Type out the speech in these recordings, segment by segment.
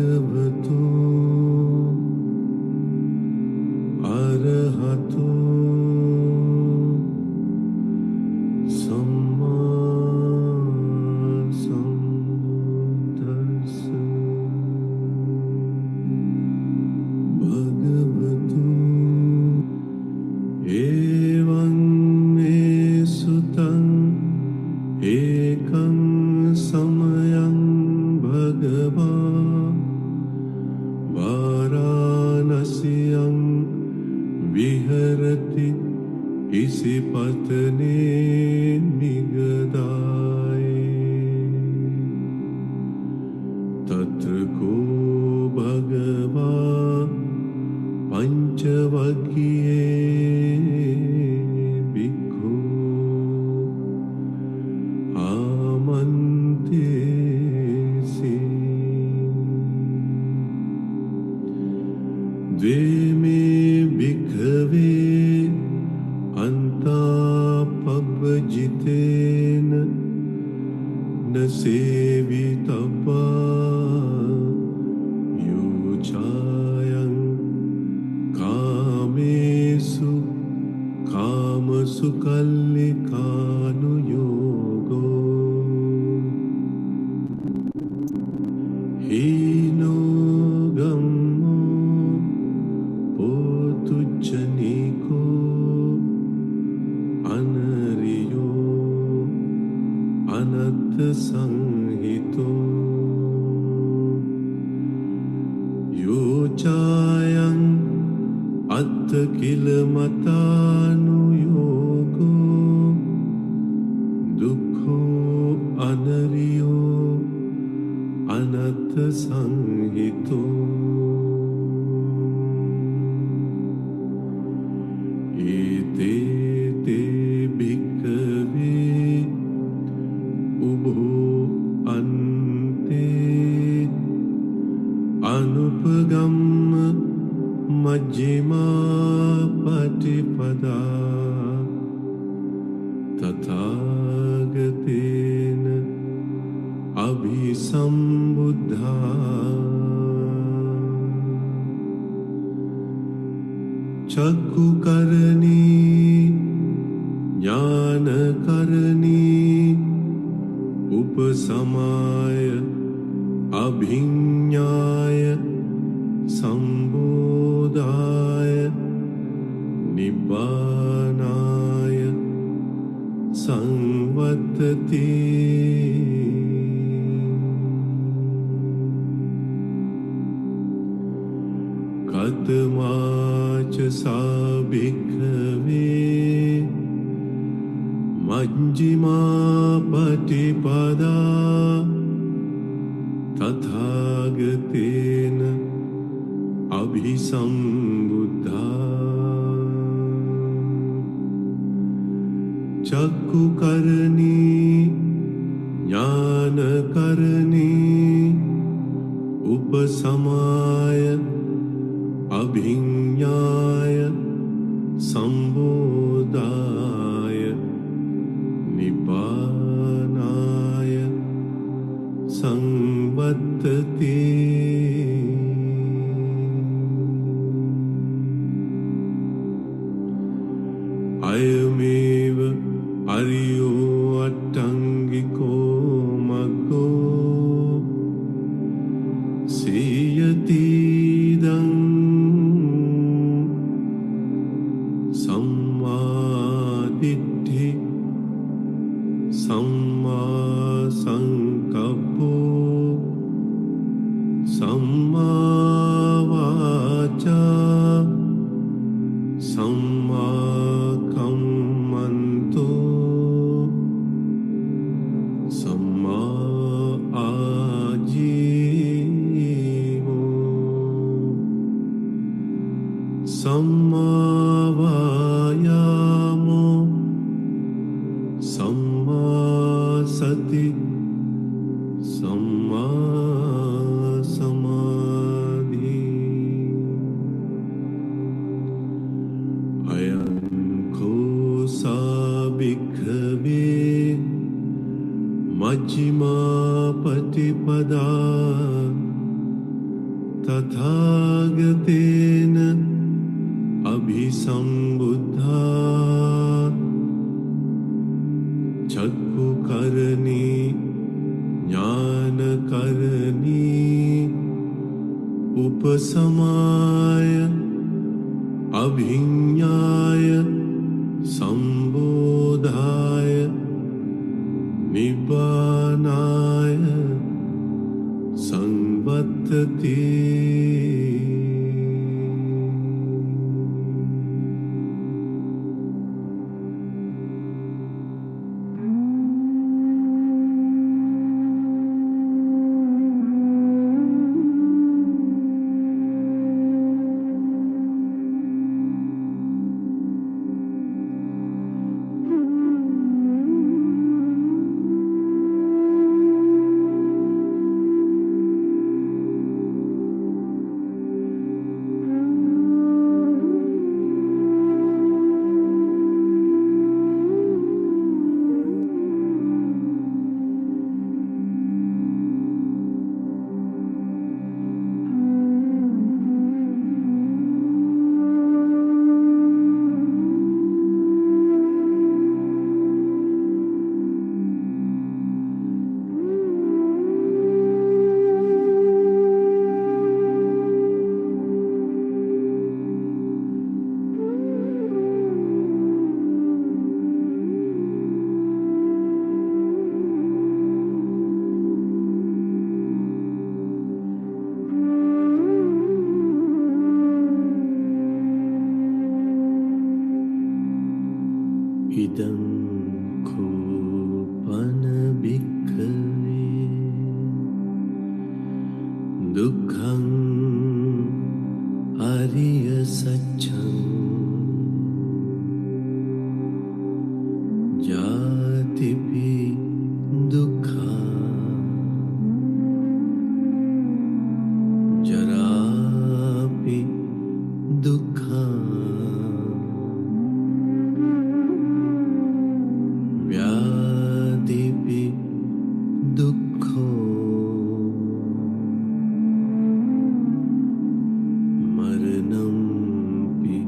Bhagavato Arahato Samma Sambuddhassa Bhagavato Evam me sutam ekam samayam bhagava varanasiyam viharati isipatane nigadaye tatra ko bhagava panchavakkiye bhikkhu amantesi dveme bhikkhave antapabhajitena na sevitappa yochayan kamesu kamasu kallikanu yogo hino gammo potujjaniko anariyo anatta sanghito yochayan atta kilamatanu yogo dukkho anariyo anatta sanghito ete te bhikkave ubho ante anupagamma majjhima patipada tathagatena abhisambuddha chakkukarani jnanakarani upasamaya abhinyaya sambodhaya nibbanaya samvattati katamaca sabhikkave majjhima patipada tathagatena abhisambuddha chakkukarani jnanakarani upasamaya abhinyaya sambodhaya nibbanaya samvattati ayameva ariyo attangiko maggo siyatidam sammaditthi samma sankappo samma vaca samma kammanto samma ajivo samma vayamo samma sati samma samadhi ayanko sabhikkave majjhima patipada तथागतेन अभिसंबुद्धा चक्षुकर्णी ज्ञानकर्णी उपसमाय अभिज्ञाय संबोधाय निब्बानाय संवत्ति। इदं Köppen भिक्खवे दुःखं अरिय सत्यं जातिपि दुःखा जरापि दुःखा व्याधिपि दुःखो मरणंपि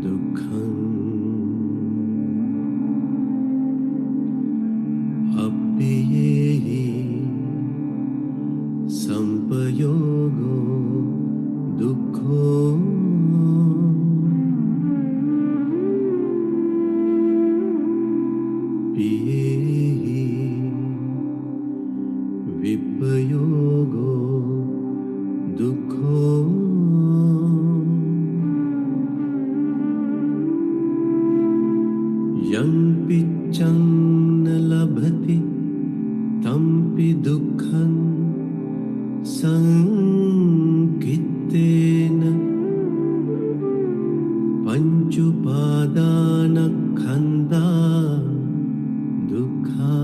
दुःखम् अप्ययेहि संपयोगो दुःखो पियेहि विपयोगो दुःखो यं पिच्चं न लभति तंपि दुःखं संकित्तेन पञ्चुपादानस्कन्धा दुःखा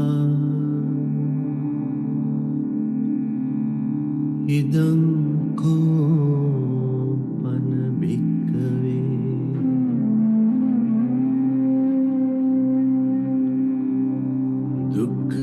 इदं कोपन भिक्खवे दुःख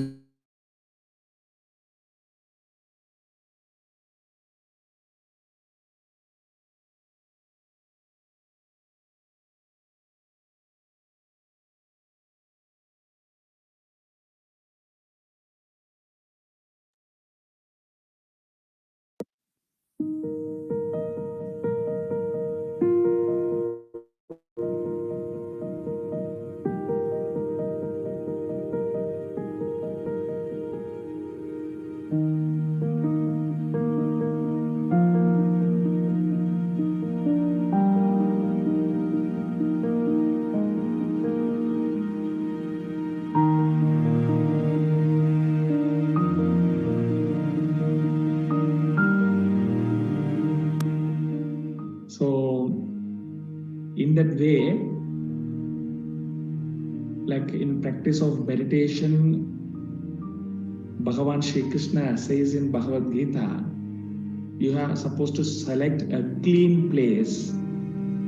So, in that way, like in practice of meditation, Bhagavan Shri Krishna says in Bhagavad Gita, you are supposed to select a clean place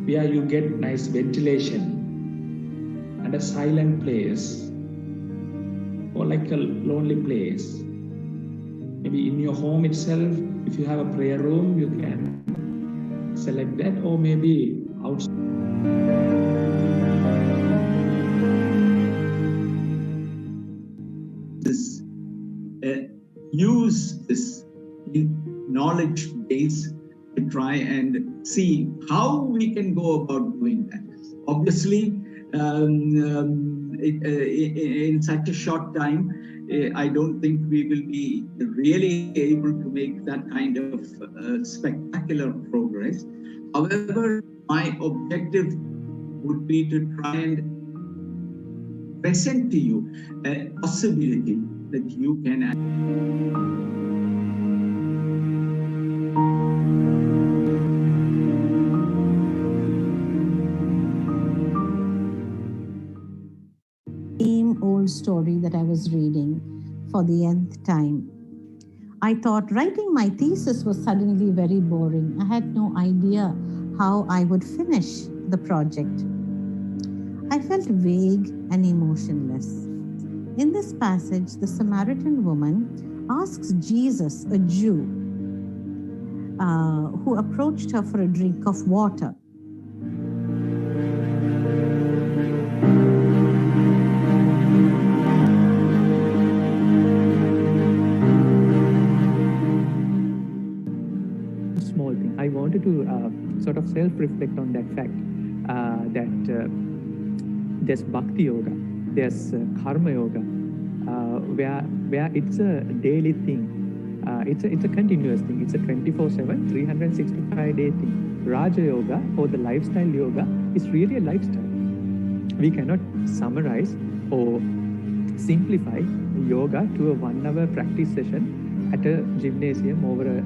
where you get nice ventilation and a silent place or like a lonely place Maybe in your home itself, if you have a prayer room, you can select that, or maybe outside. This use this knowledge base to try and see how we can go about doing that. Obviously, in such a short time, I don't think we will be really able to make that kind of spectacular progress. However, my objective would be to try and present to you a possibility that you can Same old story that I was reading for the nth time. I thought writing my thesis was suddenly very boring. I had no idea how I would finish the project. I felt vague and emotionless. In this passage, the Samaritan woman asks Jesus, a Jew, who approached her for a drink of water. Small thing. I wanted to sort of self-reflect on that fact that there's Bhakti Yoga, there's Karma Yoga, where it's a daily thing. It's a continuous thing. It's a 24/7, 365-day thing. Raja Yoga, or the lifestyle yoga, is really a lifestyle. We cannot summarize or simplify yoga to a 1-hour practice session at a gymnasium over a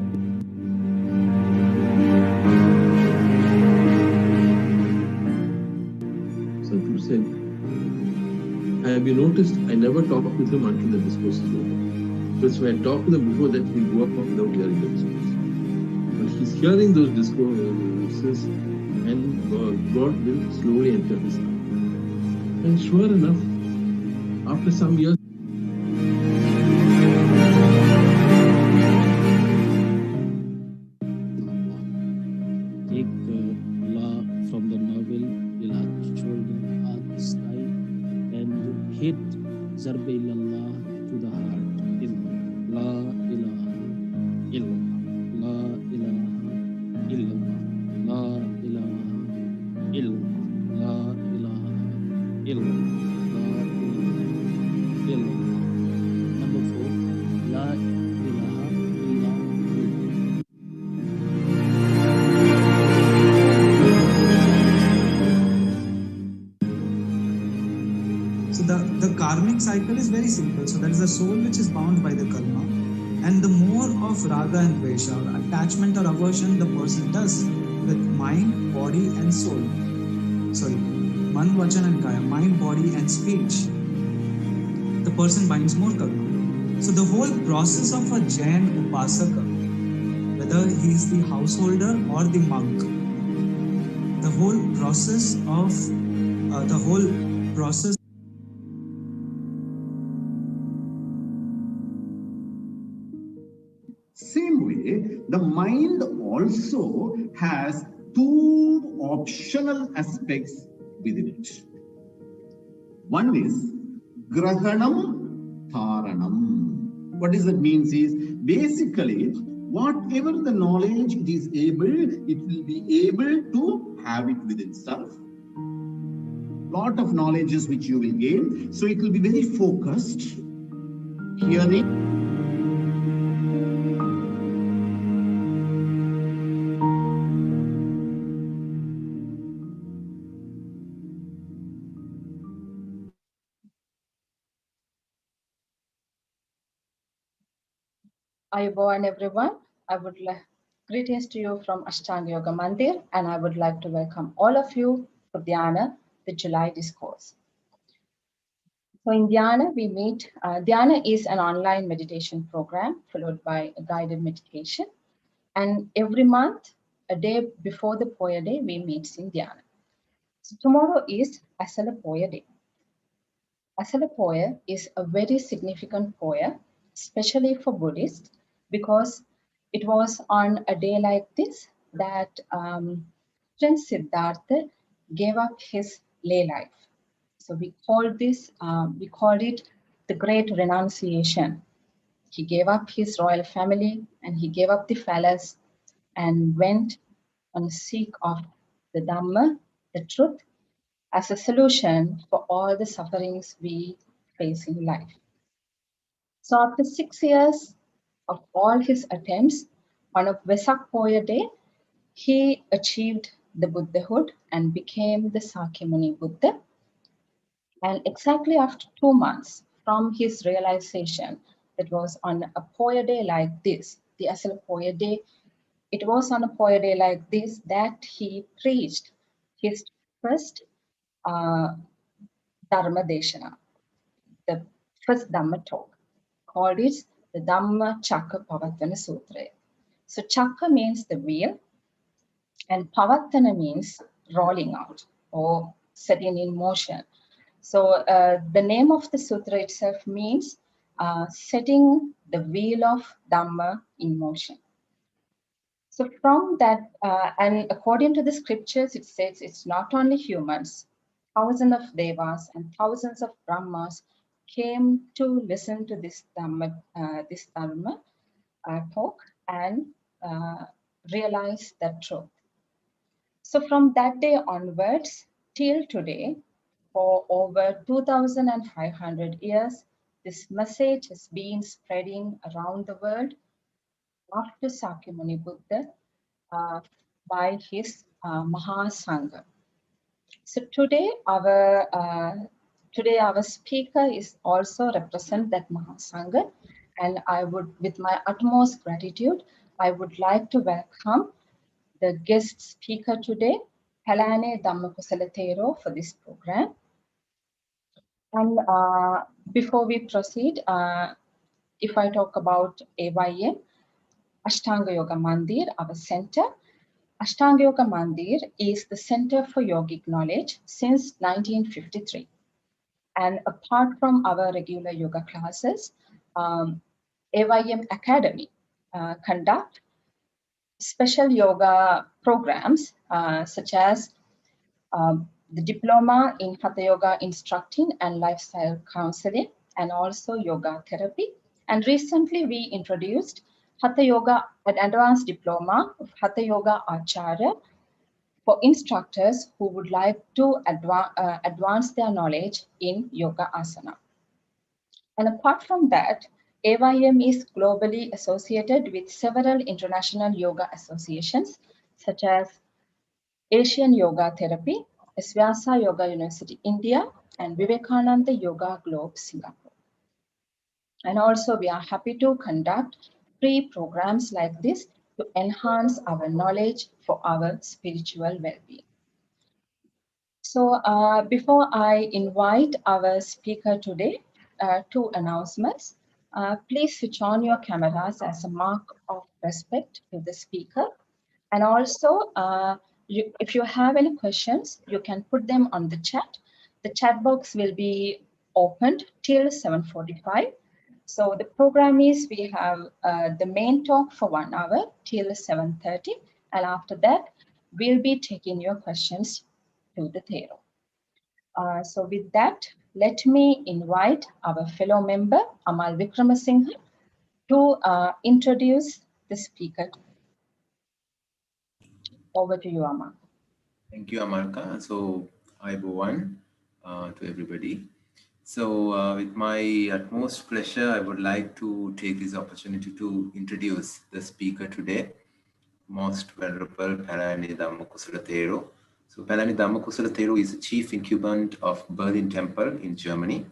Sadhguru said, have you noticed I never talk with him until the discourse is over? Because when I talk to them before that, he go up without hearing the discourse. But he's hearing those discourses, and God will slowly enter his heart. And sure enough, after some years, take La from the novel, Ila's shoulder, Ad's style, and hit Zarbe ilallah to the heart. La ilaha illallah, La ilaha illallah, La ilaha illallah, La ilaha illallah, La ilaha illallah. Number 4, La ilaha illallah. So the karmic cycle is very simple. So that is the soul which is bound by the karma. And the more of raga and dvesha, or attachment or aversion the person does with mind, body and soul. Sorry, man, vachan and kaya, mind, body and speech, the person binds more karma. So the whole process of a Jain upasaka, whether he is the householder or the monk, the whole process Same way, the mind also has 2 optional aspects within it. One is grahanam, dharanam. What does that mean is basically whatever the knowledge it is able, it will be able to have it within itself. Lot of knowledges which you will gain, so it will be very focused. Hearing. Ayubowan everyone. I would like greetings to you from Ashtanga Yoga Mandir, and I would like to welcome all of you for DHYANA, the July Discourse. So in DHYANA, we meet. DHYANA is an online meditation program followed by a guided meditation. And every month, a day before the Poya Day, we meet in DHYANA. So tomorrow is Asala Poya Day. Asala Poya is a very significant Poya, especially for Buddhists, because it was on a day like this that Prince Siddhartha gave up his lay life. So we called it the Great Renunciation. He gave up his royal family and he gave up the palace and went on a seek of the Dhamma, the truth, as a solution for all the sufferings we face in life. So after 6 years of all his attempts, on a Vesak Poya day, he achieved the Buddhahood and became the Sakyamuni Buddha. And exactly after 2 months from his realization, that was on a Poya day like this, the Asal Poya day, it was on a Poya day like this that he preached his first Dharma Deshana, the first Dhamma talk, called it the Dhamma Chakka Pavattana Sutra. So Chakka means the wheel and Pavattana means rolling out or setting in motion. So the name of the sutra itself means setting the wheel of Dhamma in motion. So from that, and according to the scriptures, it says it's not only humans, thousands of devas and thousands of brahmas came to listen to this Dhamma talk and realize that truth. So from that day onwards till today, for over 2,500 years, this message has been spreading around the world after Sakyamuni Buddha by his Mahasangha. So today our speaker is also represent that Mahasangha, and I would, with my utmost gratitude, I would like to welcome the guest speaker today, Palane Dhammakusala Thero, for this program. And before we proceed, if I talk about AYM, Ashtanga Yoga Mandir, our center. Ashtanga Yoga Mandir is the Center for Yogic Knowledge since 1953. And apart from our regular yoga classes, AYM Academy conduct special yoga programs such as the diploma in Hatha Yoga instructing and lifestyle counseling, and also yoga therapy. And recently we introduced Hatha Yoga, an advanced diploma of Hatha Yoga Acharya for instructors who would like to advance their knowledge in yoga asana. And apart from that, AYM is globally associated with several international yoga associations such as Asian Yoga Therapy, Vyasa Yoga University India, and Vivekananda Yoga Globe Singapore. And also we are happy to conduct free programs like this to enhance our knowledge for our spiritual well-being. So before I invite our speaker today, two announcements. Please switch on your cameras as a mark of respect to the speaker. And also, if you have any questions, you can put them on the chat. The chat box will be opened till 7:45. So the program is, we have the main talk for 1 hour till 7:30. And after that, we'll be taking your questions to the Thero. So with that, let me invite our fellow member, Amal Vikramasinghe, to introduce the speaker. Over to you, Amal. Thank you, Amarka. So, Ayubowan to everybody. So, with my utmost pleasure, I would like to take this opportunity to introduce the speaker today, Most Venerable Palani Dhammakusala Thero. So, Palani Dhammakusala Thero is the chief incumbent of Berlin Temple in Germany.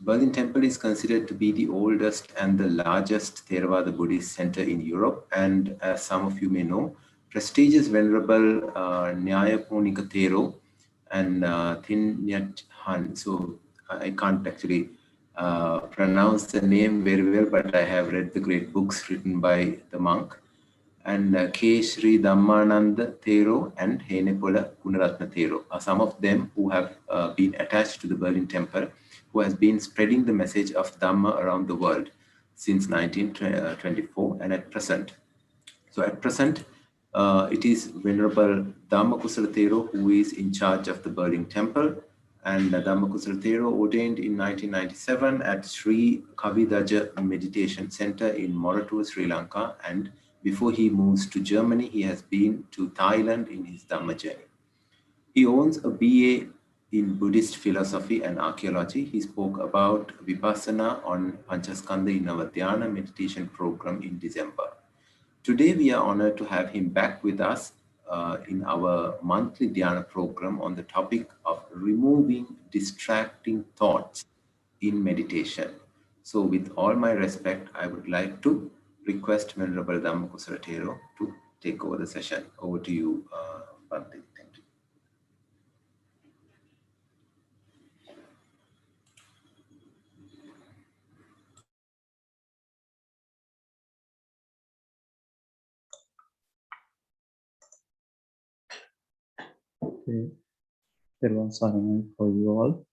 Berlin Temple is considered to be the oldest and the largest Theravada Buddhist center in Europe. And as some of you may know, prestigious Venerable Nyayaponika Thero and Thin Nyat Han. So I can't actually pronounce the name very well, but I have read the great books written by the monk. And K. Sri Dhammananda Thero and Henepola Gunaratna Thero are some of them who have been attached to the Berlin Temple, who has been spreading the message of Dhamma around the world since 1924 and at present. So at present, it is Venerable Dhammakusala Thero who is in charge of the Berlin Temple, and Dhammakusala Thero ordained in 1997 at Sri Kavidaja Meditation Center in Moratuwa, Sri Lanka, and before he moves to Germany, he has been to Thailand in his Dhamma journey. He owns a BA in Buddhist philosophy and archaeology. He spoke about Vipassana on Panchaskandha in our DHYANA meditation program in December. Today, we are honored to have him back with us in our monthly DHYANA program on the topic of removing distracting thoughts in meditation. So with all my respect, I would like to request Venerable Dhammakusala Thero to take over the session. Over to you, Bhante. Thank you. Okay, everyone's silent for you all.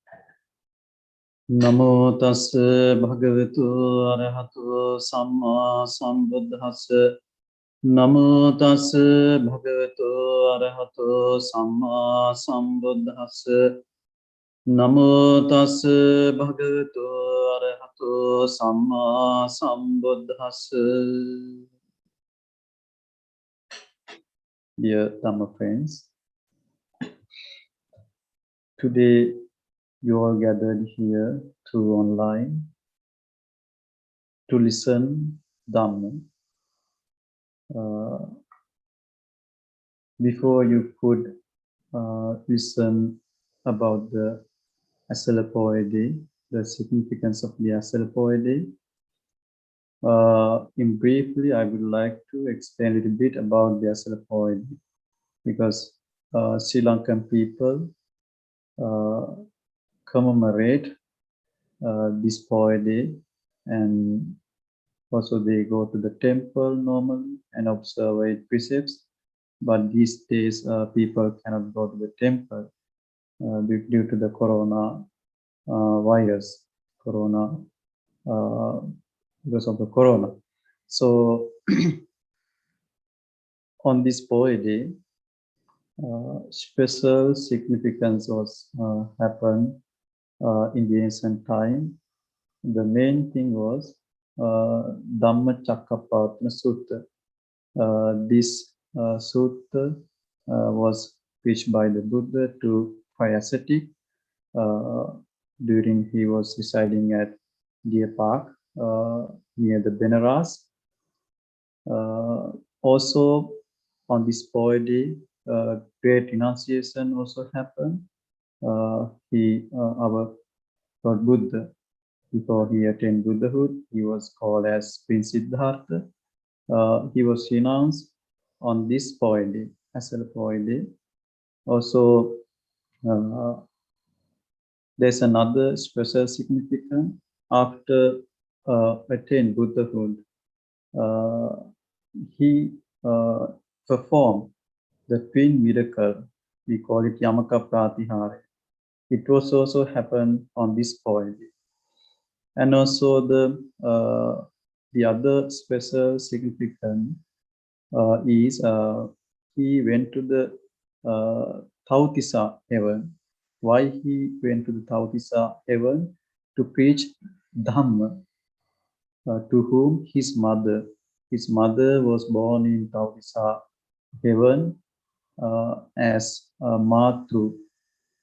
Namo tassa bhagavatu arahato samma sambuddhassa. Namo tassa bhagavatu arahato samma sambuddhassa. Namo tassa bhagavatu arahato samma sambuddhassa. Dear Dhamma friends, today you all gathered here through online to listen Dhamma. Before you could listen about the Asalapoidae, the significance of the Asalapoidae. In briefly, I would like to explain a little bit about the Asalapoidae, because Sri Lankan people commemorate this Poidae, and also they go to the temple normally and observe 8 precepts. But these days, people cannot go to the temple due to the corona virus, because of the corona. So on this Poidae, special significance was happened in the ancient time. The main thing was Dhammacakkappavattana Sutta. This sutta was preached by the Buddha to 5 ascetics during he was residing at Deer Park near the Benaras. Also on this Poidae, great renunciation also happened. Our Lord Buddha, before he attained Buddhahood, he was called as Prince Siddhartha. He was renounced on this Poidae, Asalapoidae. Also, there's another special significance. After attained Buddhahood, he performed the twin miracle. We call it Yamaka Pratihara. It was also happened on this Poidae. And also the other special significance is he went to the Tautisa heaven. Why he went to the Tautisa heaven? To preach Dhamma to whom his mother was born in Tautisa heaven as Matru,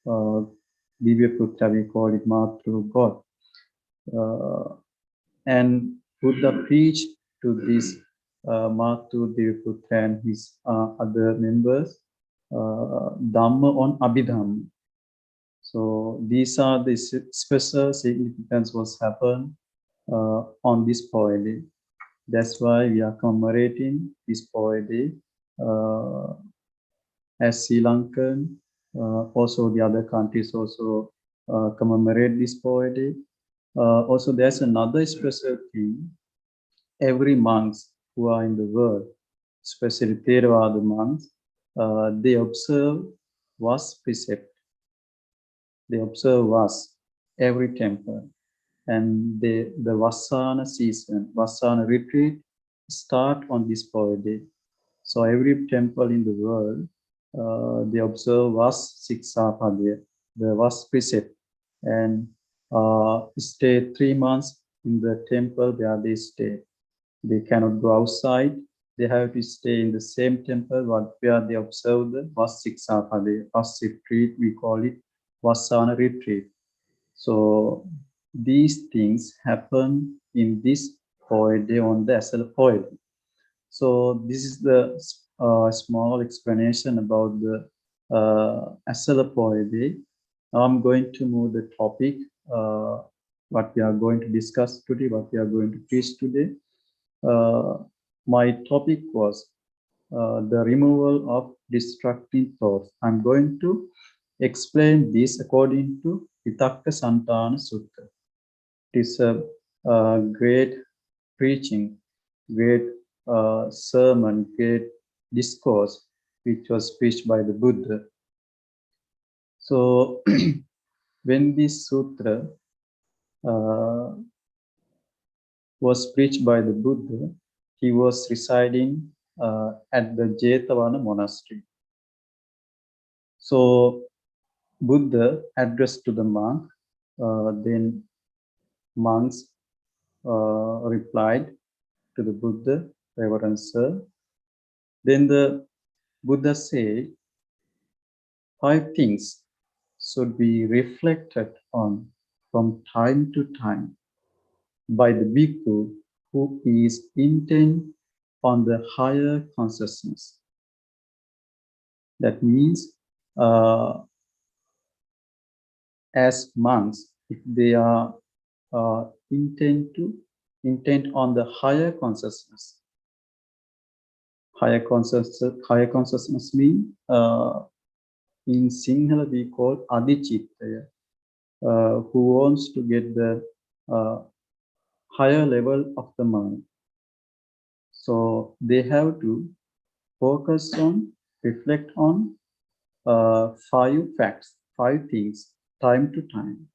Divyaputra, we call it Matru God. And Buddha preached to this Matru, Divyaputra and his other members Dhamma on Abhidhamma. So these are the special significance was happened on this Poidae. That's why we are commemorating this Poidae as Sri Lankan. Also the other countries also commemorate this Poidae. Also there's another special thing. Every monks who are in the world, especially Theravada monks, they observe Vas precept. They observe Vas every temple. And the Vassana season, Vassana retreat start on this holy day. So every temple in the world, they observe Vas Sikshapadaya, the Vas precept, and stay 3 months in the temple where they stay. They cannot go outside. They have to stay in the same temple where they observe the Vas Sikshapadaya, Vas retreat, we call it Vassana retreat. So these things happen in this holy day on the Asala holy day. So this is the small explanation about the Asala holy day. Now I'm going to move the topic, what we are going to discuss today, what we are going to teach today. My topic was the removal of destructive thoughts. I'm going to explain this according to Vitakka Santana Sutta. It is a great preaching, great sermon, great discourse, which was preached by the Buddha. So when this sutra was preached by the Buddha, he was residing at the Jetavana monastery. So Buddha addressed to the monk, then monks replied to the Buddha, Reverend Sir. Then the Buddha said, 5 things should be reflected on from time to time by the bhikkhu who is intent on the higher consciousness. That means, as monks, if they are intent on the higher consciousness. Higher consciousness means, in Sinhala we call Adichittaya, who wants to get the higher level of the mind. So they have to focus on, reflect on 5 facts, 5 things, time to time.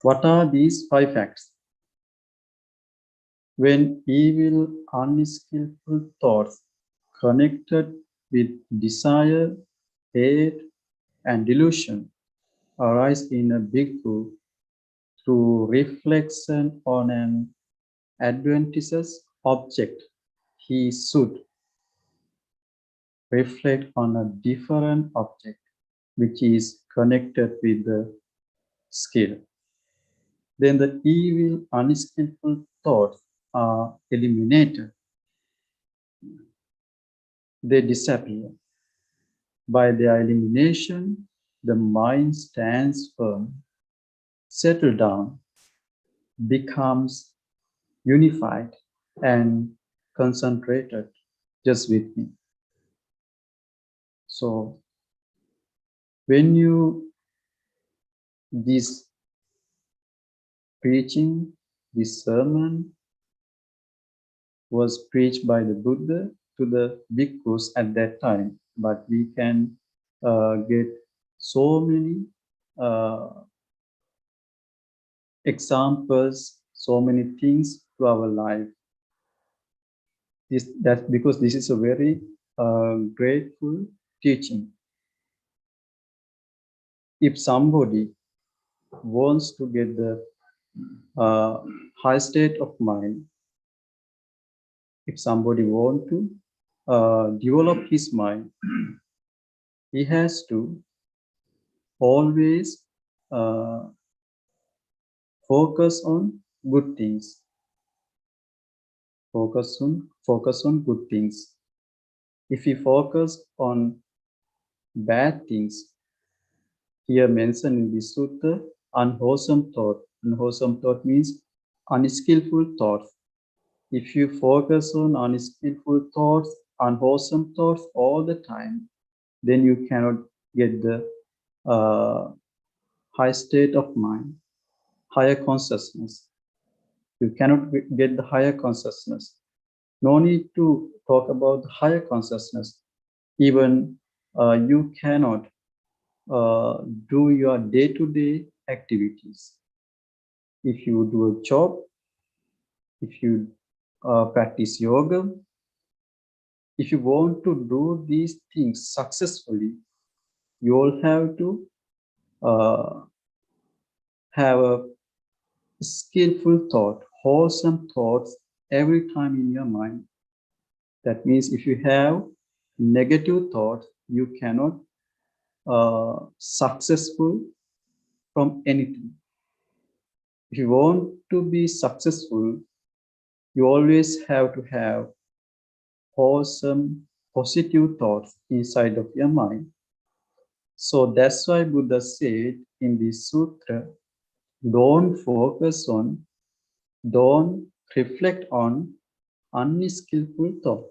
What are these 5 facts? When evil, unskillful thoughts connected with desire, hate, and delusion arise in a bhikkhu through reflection on an adventitious object, he should reflect on a different object which is connected with the skill. Then the evil, unskillful thoughts are eliminated. They disappear. By their elimination, the mind stands firm, settles down, becomes unified and concentrated just with me. So when this preaching, this sermon was preached by the Buddha to the bhikkhus at that time, but we can get so many examples, so many things to our life. That's because this is a very grateful teaching. If somebody wants to get the high state of mind, if somebody wants to develop his mind, he has to always focus on good things. Focus on good things. If he focus on bad things, here mentioned in this sutta, unwholesome thought. Unwholesome thought means unskillful thoughts. If you focus on unskillful thoughts, unwholesome thoughts all the time, then you cannot get the high state of mind, higher consciousness. You cannot get the higher consciousness. No need to talk about higher consciousness. Even you cannot do your day-to-day activities. if you do a job, if you practice yoga, if you want to do these things successfully, you all have to have a skillful thought, wholesome thoughts every time in your mind. That means if you have negative thoughts, you cannot successful from anything. If you want to be successful, you always have to have wholesome, positive thoughts inside of your mind. So that's why Buddha said in this sutra, don't focus on, don't reflect on unskillful thought.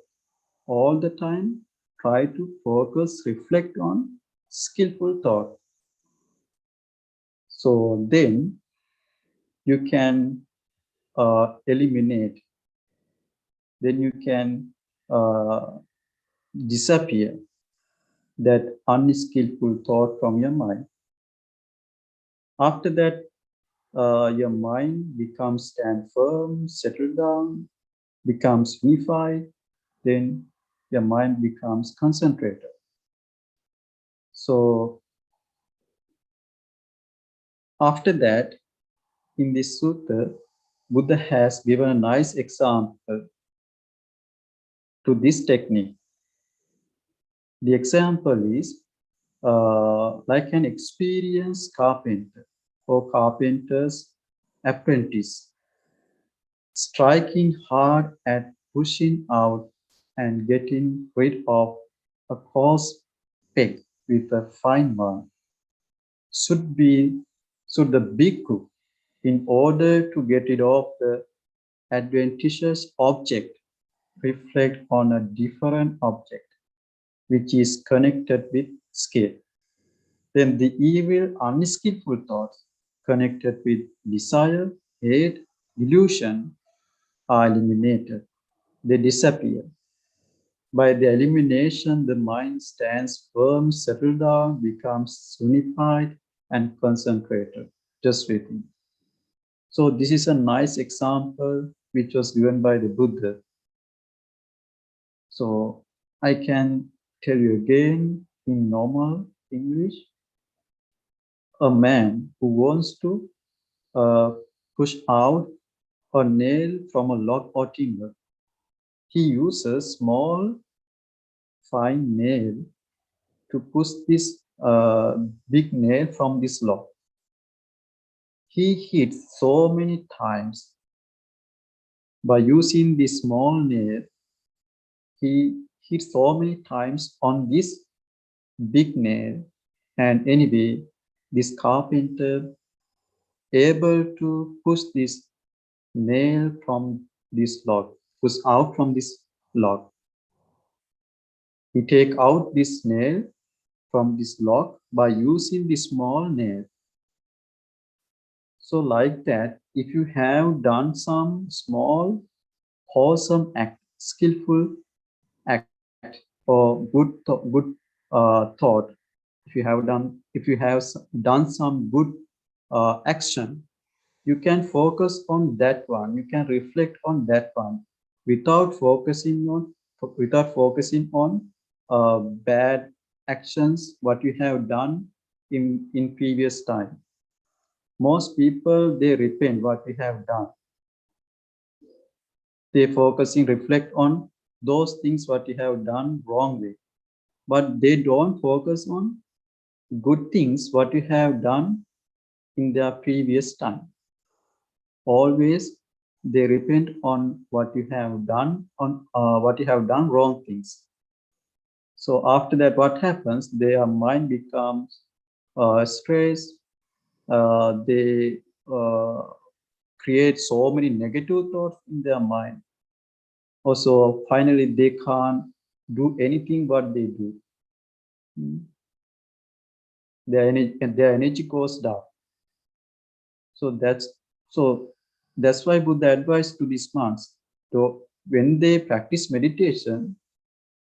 All the time, try to focus, reflect on skillful thought. So then you can eliminate, then you can disappear that unskillful thought from your mind. After that, your mind becomes stand firm, settle down, becomes unified, then your mind becomes concentrated. So after that, in this sutta, Buddha has given a nice example to this technique. The example is like an experienced carpenter or carpenter's apprentice, striking hard at pushing out and getting rid of a coarse peg with a fine one. Should the bhikkhu, in order to get rid of the adventitious object, reflect on a different object which is connected with skill. Then the evil, unskillful thoughts connected with desire, hate, illusion are eliminated. They disappear. By the elimination, the mind stands firm, settled down, becomes unified and concentrated. Just waiting. So this is a nice example which was given by the Buddha. So I can tell you again in normal English. A man who wants to push out a nail from a log or timber, he uses small fine nail to push this big nail from this log. He hits so many times. By using this small nail, he hit so many times on this big nail, and anyway, this carpenter able to push this nail from this log, push out from this log. He take out this nail from this log by using the small nail. So like that, if you have done some small, wholesome act, skillful act, or good thought, if you have done some good action, you can focus on that one. You can reflect on that one without focusing on bad actions what you have done in previous time. Most people, they repent what we have done. They reflect on those things what you have done wrongly, but they don't focus on good things what you have done in their previous time. Always they repent on what you have done, wrong things. So after that, what happens? Their mind becomes stressed. They create so many negative thoughts in their mind. Also, finally, they can't do anything what they do. Their energy goes down. So that's why Buddha advised to these monks. So when they practice meditation,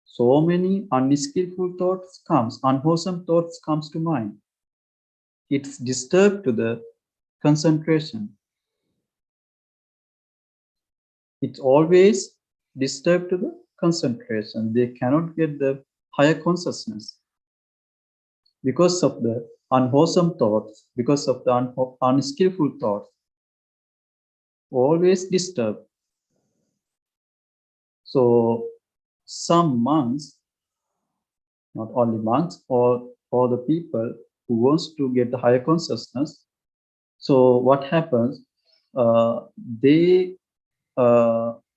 so many unskillful thoughts comes, unwholesome thoughts comes to mind. It's disturbed to the concentration. it always disturb to the concentration. They cannot get the higher consciousness because of the unwholesome thoughts, because of the unskillful thoughts, always disturb. So some monks, not only monks, or the people who wants to get the higher consciousness. So what happens? They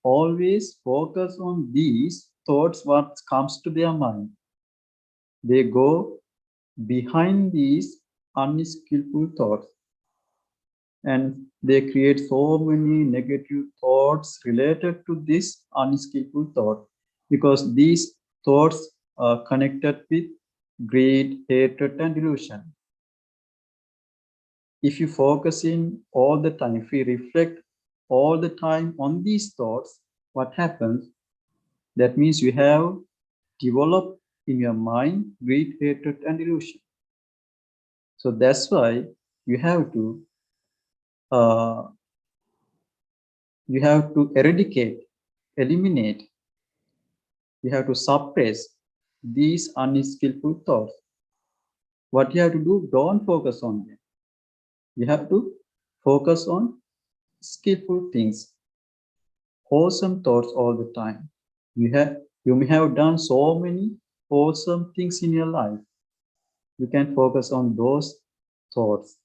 always focus on these thoughts, what comes to their mind. They go behind these unskillful thoughts, and they create so many negative thoughts related to this unskillful thought, because these thoughts are connected with greed, hatred, and delusion. If you focus in all the time, if we reflect all the time on these thoughts, what happens? That means you have developed in your mind greed, hatred, and delusion. So that's why you have to eradicate, eliminate, you have to suppress these unskillful thoughts. What you have to do, don't focus on them. You have to focus on skillful things, wholesome thoughts all the time. You may have done so many wholesome things in your life. You can focus on those thoughts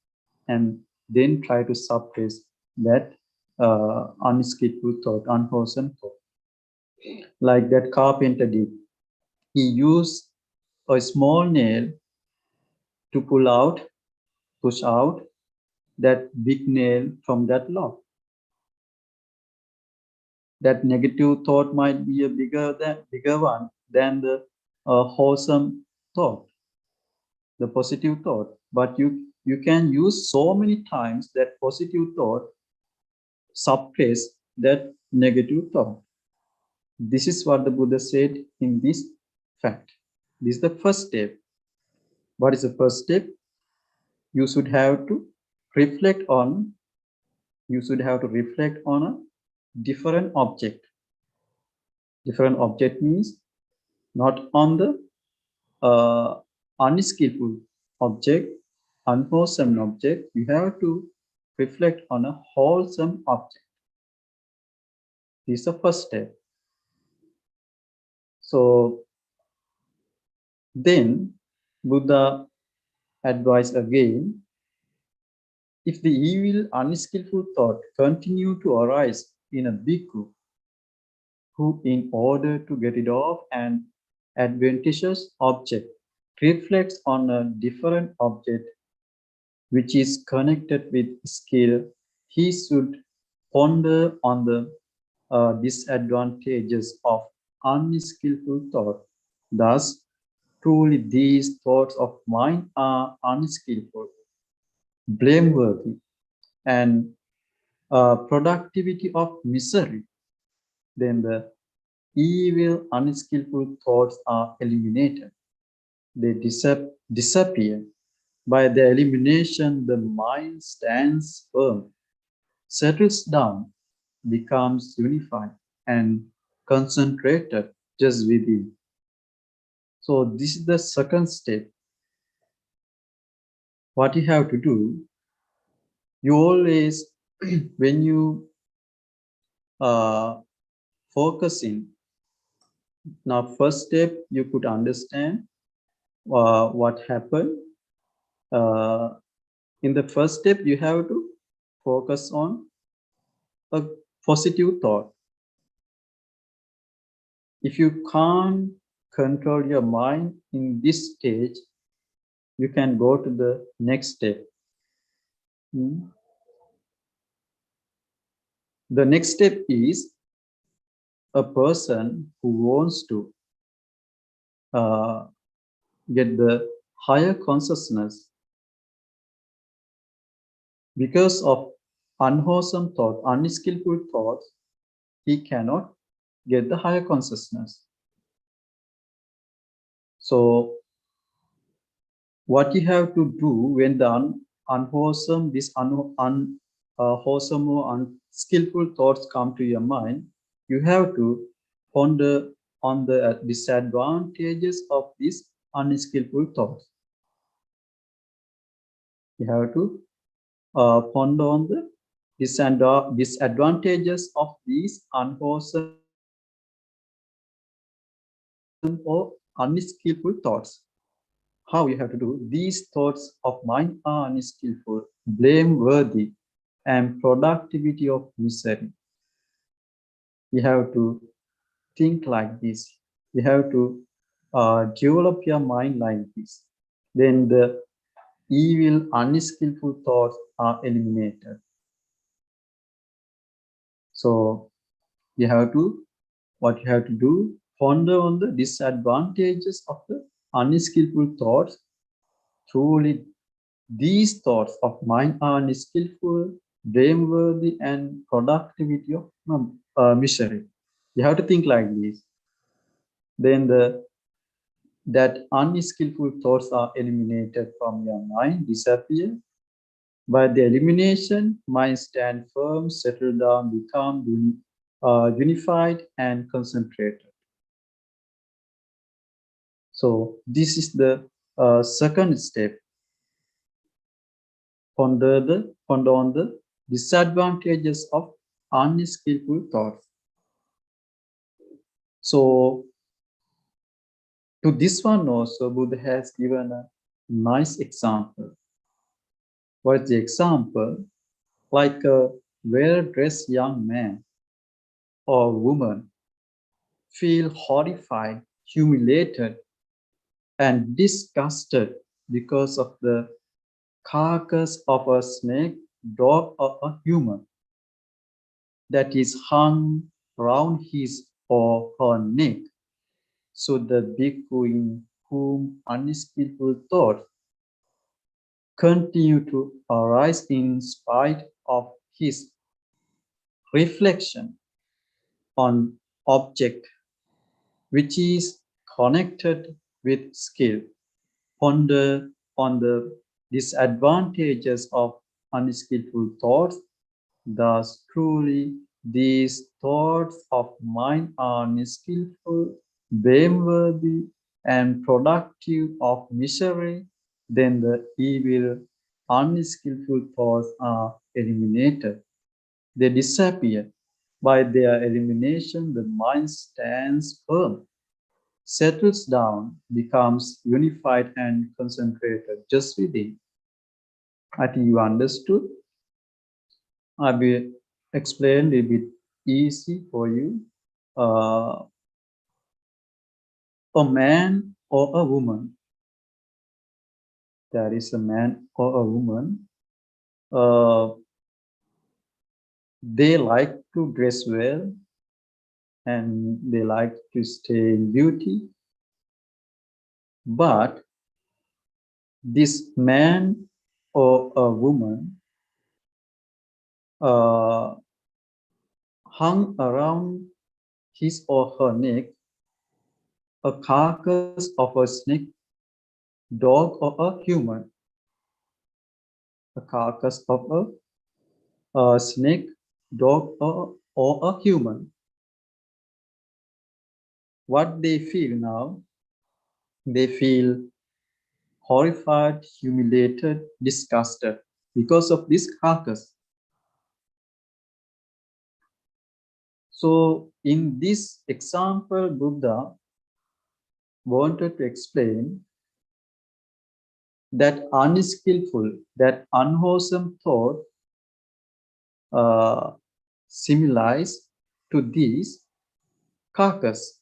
and then try to suppress that unskillful thought, unwholesome thought. Like that carpenter did. He used a small nail to push out that big nail from that lock. That negative thought might be a bigger one than the wholesome thought, the positive thought. But you can use so many times that positive thought, suppress that negative thought. This is what the Buddha said in this fact. This is the first step. What is the first step? You should have to reflect on a different object. Different object means not on the unskillful object, unwholesome object. You have to reflect on a wholesome object. This is the first step. So then Buddha advised again, if the evil, unskillful thought continue to arise in a bhikkhu, who, in order to get rid of an adventitious object, reflects on a different object which is connected with skill, he should ponder on the disadvantages of unskillful thought. Thus, truly these thoughts of mine are unskillful, blameworthy, and productivity of misery. Then the evil, unskillful thoughts are eliminated. They disappear. By their elimination, the mind stands firm, settles down, becomes unified, and concentrated just within. So this is the second step. What you have to do, you always, when you focusing, now first step, you could understand what happened. In the first step, you have to focus on a positive thought. If you can't control your mind in this stage, you can go to the next step. The next step is a person who wants to get the higher consciousness. Because of unwholesome thought, unskillful thoughts, he cannot get the higher consciousness. So what you have to do when the unwholesome, this wholesome or unskillful thoughts come to your mind, you have to ponder on the disadvantages of these unskillful thoughts. You have to ponder on the disadvantages of these unwholesome or unskillful thoughts. How you have to do? These thoughts of mine are unskillful, blameworthy, and productivity of misery. You have to think like this. You have to develop your mind like this. Then the evil, unskillful thoughts are eliminated. So you have to, what you have to do, ponder on the disadvantages of the unskillful thoughts. Truly, these thoughts of mine are unskillful, blameworthy, and productivity of misery. You have to think like this. Then that unskillful thoughts are eliminated from your mind, disappear. By the elimination, mind stand firm, settle down, become unified and concentrated. So this is the second step. Ponder on the disadvantages of unskillful thoughts. So to this one also, Buddha has given a nice example. What is the example? Like a well-dressed young man or woman feel horrified, humiliated, and disgusted because of the carcass of a snake, dog, or a human that is hung round his or her neck. So the bhikkhu in whom unskillful thoughts continue to arise in spite of his reflection on object which is connected with skill, ponder on the disadvantages of unskillful thoughts. Thus, truly, these thoughts of mine are unskillful, blameworthy, and productive of misery. Then the evil, unskillful thoughts are eliminated. They disappear. By their elimination, the mind stands firm, settles down, becomes unified and concentrated just within. I think you understood. I will explain a bit easy for you. A man or a woman, there is a man or a woman, they like to dress well and they like to stay in beauty. But this man or a woman hung around his or her neck a carcass of a snake, dog, or a human. A carcass of a snake, dog, or a human. What they feel now? They feel horrified, humiliated, disgusted because of this carcass. So in this example, Buddha wanted to explain that unskillful, that unwholesome thought similes to this carcass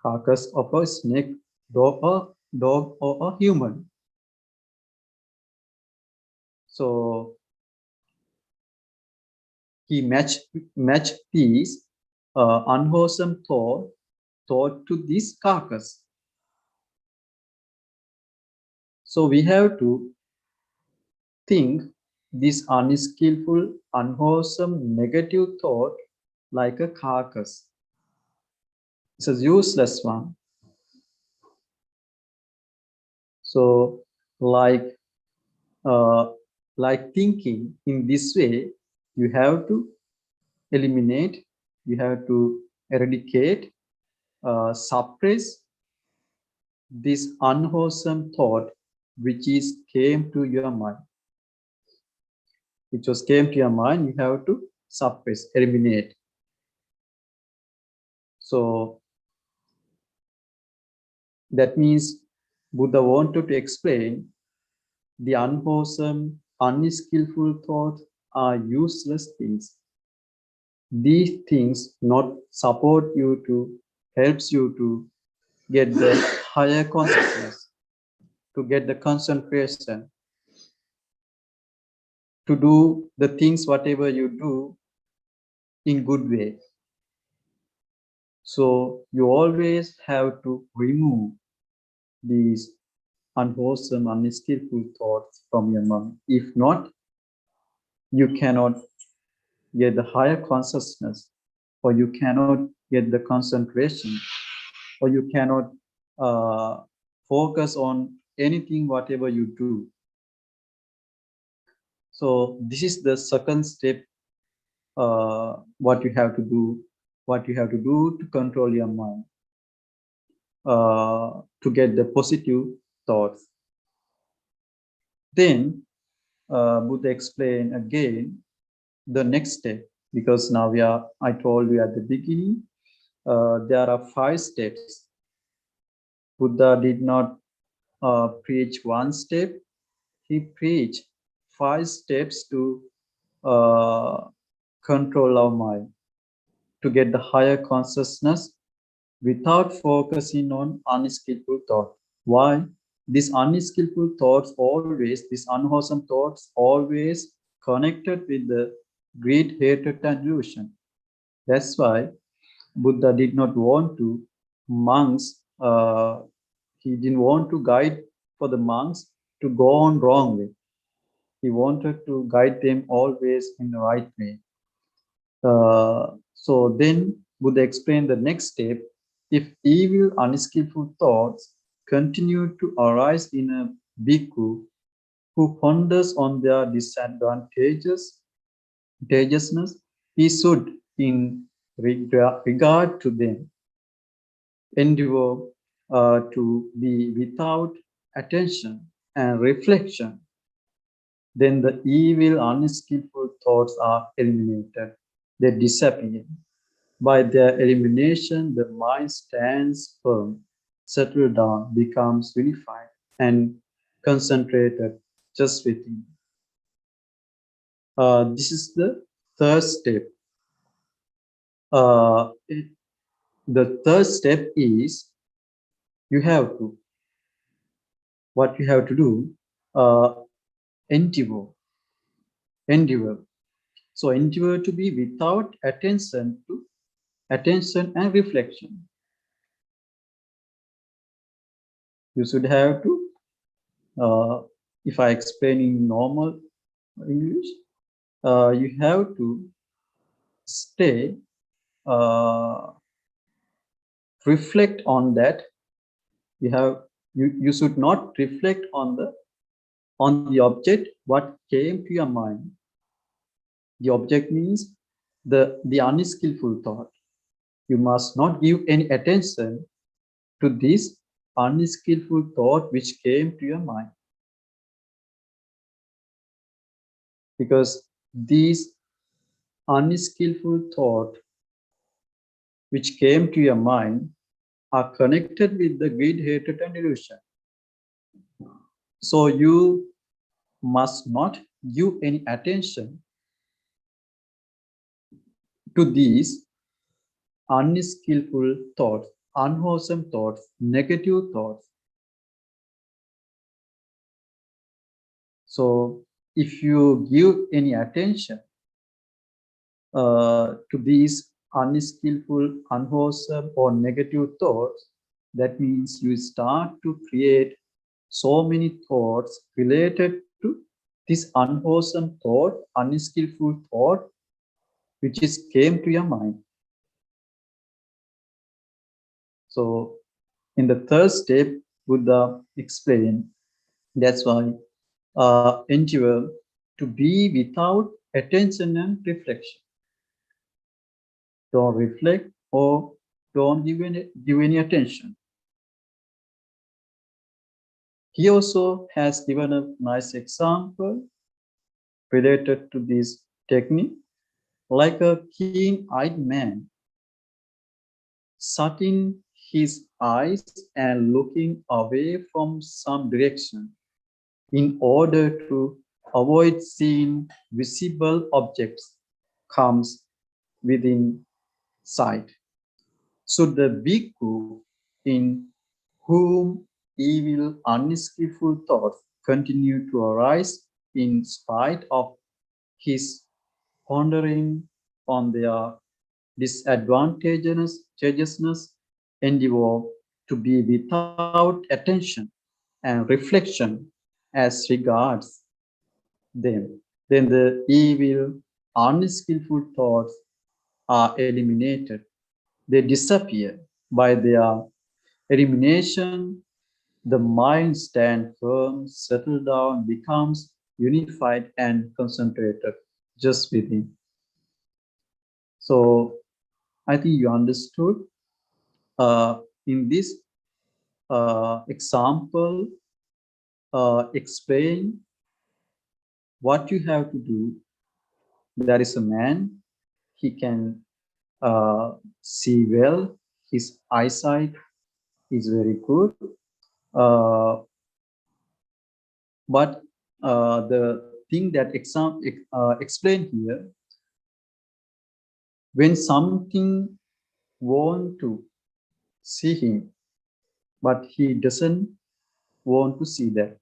of a snake, dog, or a human. So he matched these unwholesome thought to this carcass. So we have to think this unskillful, unwholesome, negative thought like a carcass. It's a useless one. So like like thinking in this way, you have to eliminate, you have to eradicate, suppress this unwholesome thought which is came to your mind. Which was came to your mind, you have to suppress, eliminate. So that means Buddha wanted to explain the unwholesome, unskillful thoughts are useless things. These things not support you to, helps you to get the higher consciousness, to get the concentration, to do the things whatever you do in good way. So you always have to remove these unwholesome, unskillful thoughts from your mind. If not, you cannot get the higher consciousness, or you cannot get the concentration, or you cannot focus on anything, whatever you do. So this is the second step, what you have to do, to control your mind, to get the positive thoughts. Then Buddha explained again the next step, because now I told you at the beginning, there are 5 steps. Buddha did not preach one step, he preached 5 steps to control our mind, to get the higher consciousness without focusing on unskillful thought. Why? These unskillful thoughts always, these unwholesome thoughts always connected with the greed, hatred, and delusion. That's why Buddha did not want to monks, he didn't want to guide for the monks to go on wrong way. He wanted to guide them always in the right way. So then Buddha explained the next step. If evil, unskillful thoughts continue to arise in a bhikkhu who ponders on their disadvantageousness, he should, in regard to them, endeavor to be without attention and reflection. Then the evil, unskillful thoughts are eliminated. They disappear. By their elimination, the mind stands firm, settled down, becomes unified, and concentrated just within. This is the third step. The third step is what you have to do, endeavor. So endeavor to be without attention and reflection. You should have to, if I explain in normal English, you have to stay, reflect on that. You should not reflect on the object what came to your mind. The object means the unskillful thought. You must not give any attention to this unskillful thought which came to your mind, because these unskillful thought which came to your mind are connected with the greed, hatred, and delusion. So you must not give any attention to these unskillful thoughts, unwholesome thoughts, negative thoughts. So if you give any attention to these unskillful, unwholesome, or negative thoughts, that means you start to create so many thoughts related to this unwholesome thought, unskillful thought, which came to your mind. So in the third step, Buddha explained, that's why endeavor to be without attention and reflection. Don't reflect or don't give any attention. He also has given a nice example related to this technique, like a keen-eyed man shutting his eyes and looking away from some direction in order to avoid seeing visible objects comes within sight. So the bhikkhu in whom evil, unskillful thoughts continue to arise in spite of his pondering on their disadvantageousness, endeavor to be without attention and reflection as regards them. Then the evil, unskillful thoughts are eliminated. They disappear. By their elimination, the mind stands firm, settled down, becomes unified and concentrated just within. So I think you understood. In this example, explain what you have to do. There is a man, he can see well, his eyesight is very good. But the thing that explained here, when something want to see him, but he doesn't want to see that.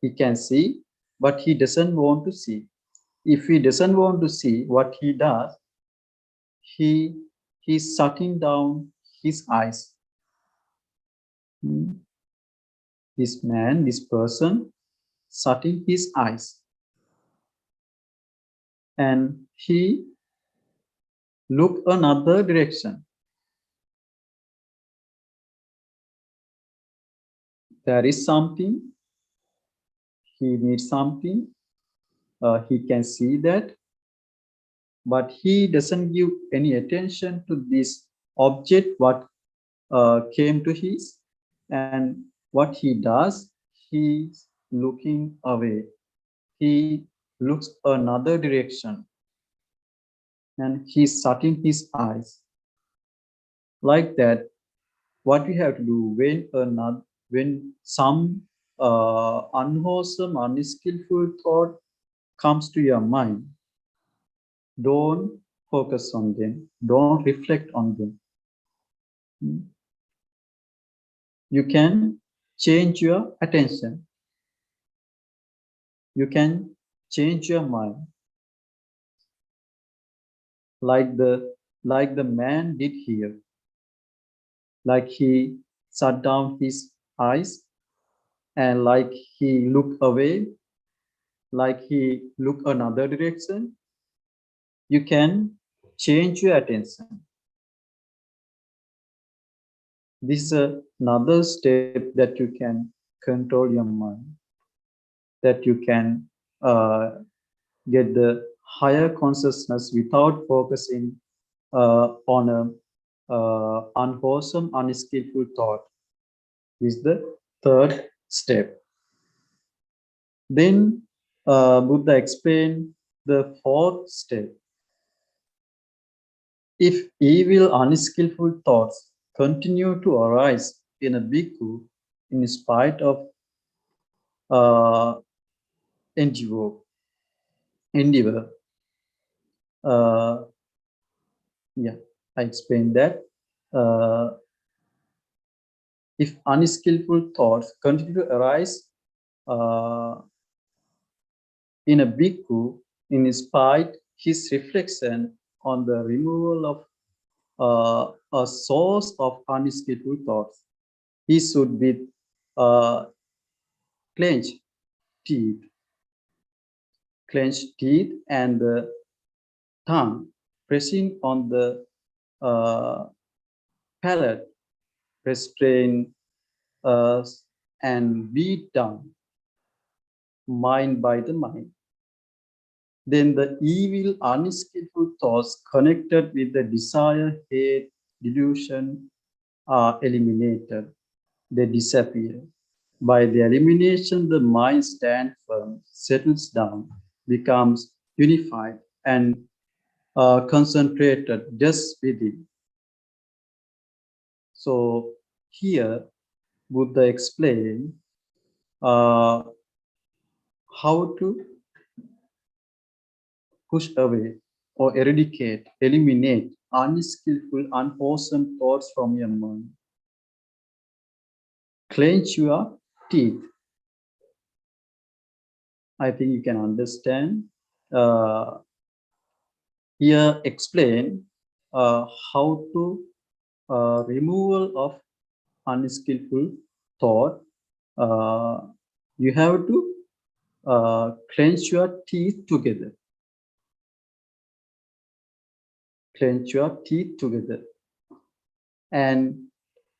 He can see, but he doesn't want to see. If he doesn't want to see, what he does, he's shutting down his eyes. This man, this person, shutting his eyes. And he look another direction. There is something, he needs something, he can see that, but he doesn't give any attention to this object, what came to his, and what he does, he's looking away. He looks another direction and he's shutting his eyes. Like that, what we have to do when some unwholesome, unskillful thought comes to your mind, don't focus on them, don't reflect on them. You can change your attention. You can change your mind. Like the man did here. Like he shut down his eyes and like he looked away, like he looked another direction. You can change your attention. This is another step that you can control your mind, that you can get the higher consciousness without focusing on a unwholesome, unskillful thought. This is the third step. Then Buddha explained the fourth step. If evil, unskillful thoughts continue to arise in a bhikkhu in spite of endeavor, yeah, I explained that. If unskillful thoughts continue to arise in a bhikkhu, in spite his reflection on the removal of a source of unskillful thoughts, he should be clenched teeth and the tongue pressing on the palate, restrain and beat down mind by the mind. then the evil, unskillful thoughts connected with the desire, hate, delusion are eliminated. They disappear. By the elimination, the mind stands firm, settles down, becomes unified and concentrated just within. So here, Buddha explained how to push away or eradicate, eliminate unskillful, unwholesome thoughts from your mind. Clench your teeth. I think you can understand. Here explain how to removal of unskillful thought. You have to clench your teeth together. Clench your teeth together. And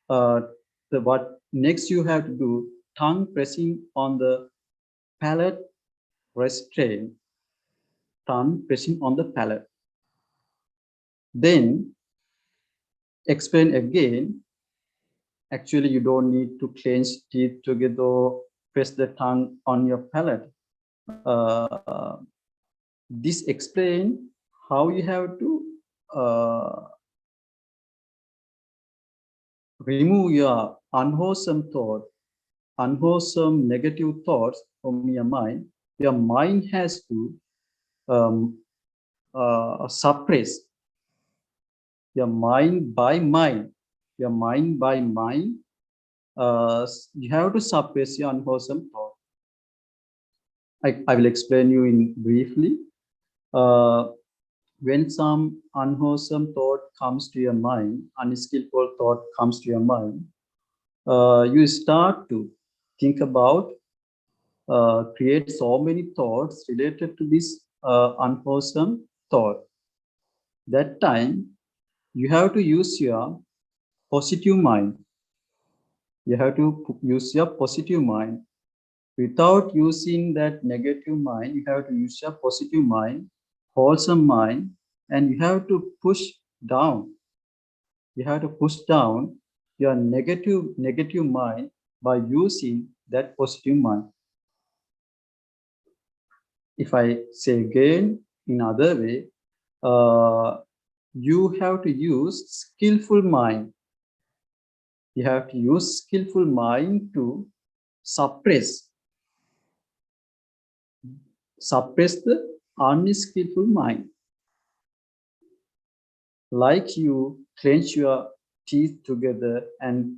what next you have to do, tongue pressing on the palate restraint, tongue pressing on the palate. Then explain again. Actually, you don't need to clench teeth together or press the tongue on your palate. This explain how you have to remove your unwholesome thought, unwholesome negative thoughts from your mind. Your mind has to suppress your mind by mind. Your mind by mind, you have to suppress your unwholesome thought. I will explain you in briefly. When some unwholesome thought comes to your mind, unskillful thought comes to your mind, you start to think about, create so many thoughts related to this unwholesome thought. That time, you have to use your positive mind. You have to use your positive mind. Without using that negative mind, you have to use your positive mind, wholesome mind, and you have to push down. You have to push down your negative mind by using that positive mind. If I say again in other way, you have to use skillful mind. You have to use skillful mind to suppress the unskillful mind. Like you clench your teeth together and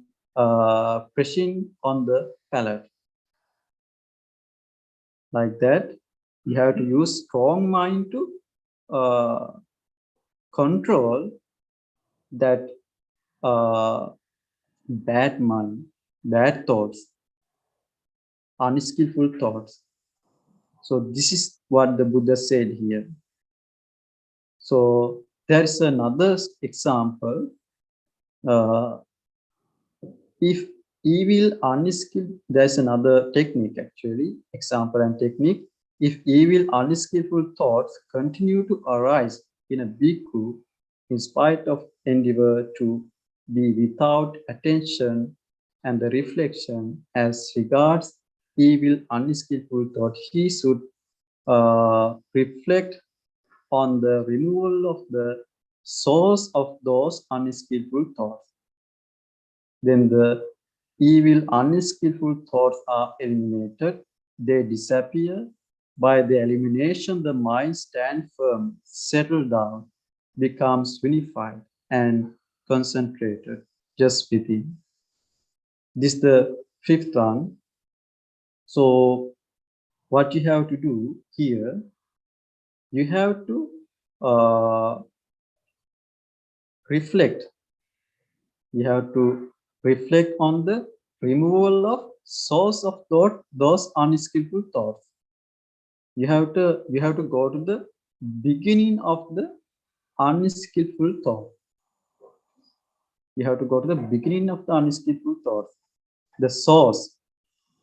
pressing on the palate. Like that, you have to use strong mind to control that bad mind, bad thoughts, unskillful thoughts. So this is what the Buddha said here. So there's another example. If evil, unskillful, there's another technique actually, example and technique. If evil, unskillful thoughts continue to arise in a big group, in spite of endeavor to be without attention and the reflection as regards evil, unskillful thought, he should reflect on the removal of the source of those unskillful thoughts. Then the evil, unskillful thoughts are eliminated. They disappear. By the elimination, the mind stands firm, settles down, becomes unified and concentrated just within. This is the fifth one. So what you have to do here, you have to reflect. You have to reflect on the removal of source of thought, those unskillful thoughts. You have to go to the beginning of the unskillful thought. You have to go to the beginning of the unskillful thought, the source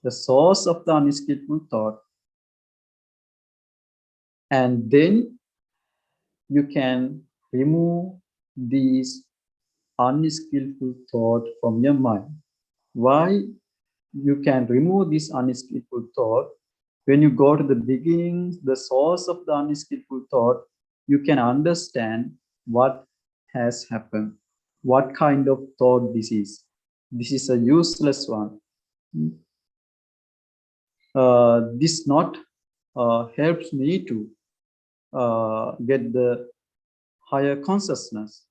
of the unskillful thought. And then you can remove these unskillful thought from your mind. Why you can remove this unskillful thought? When you go to the beginning, the source of the unskillful thought, you can understand what has happened, what kind of thought this is. This is a useless one. This not helps me to get the higher consciousness,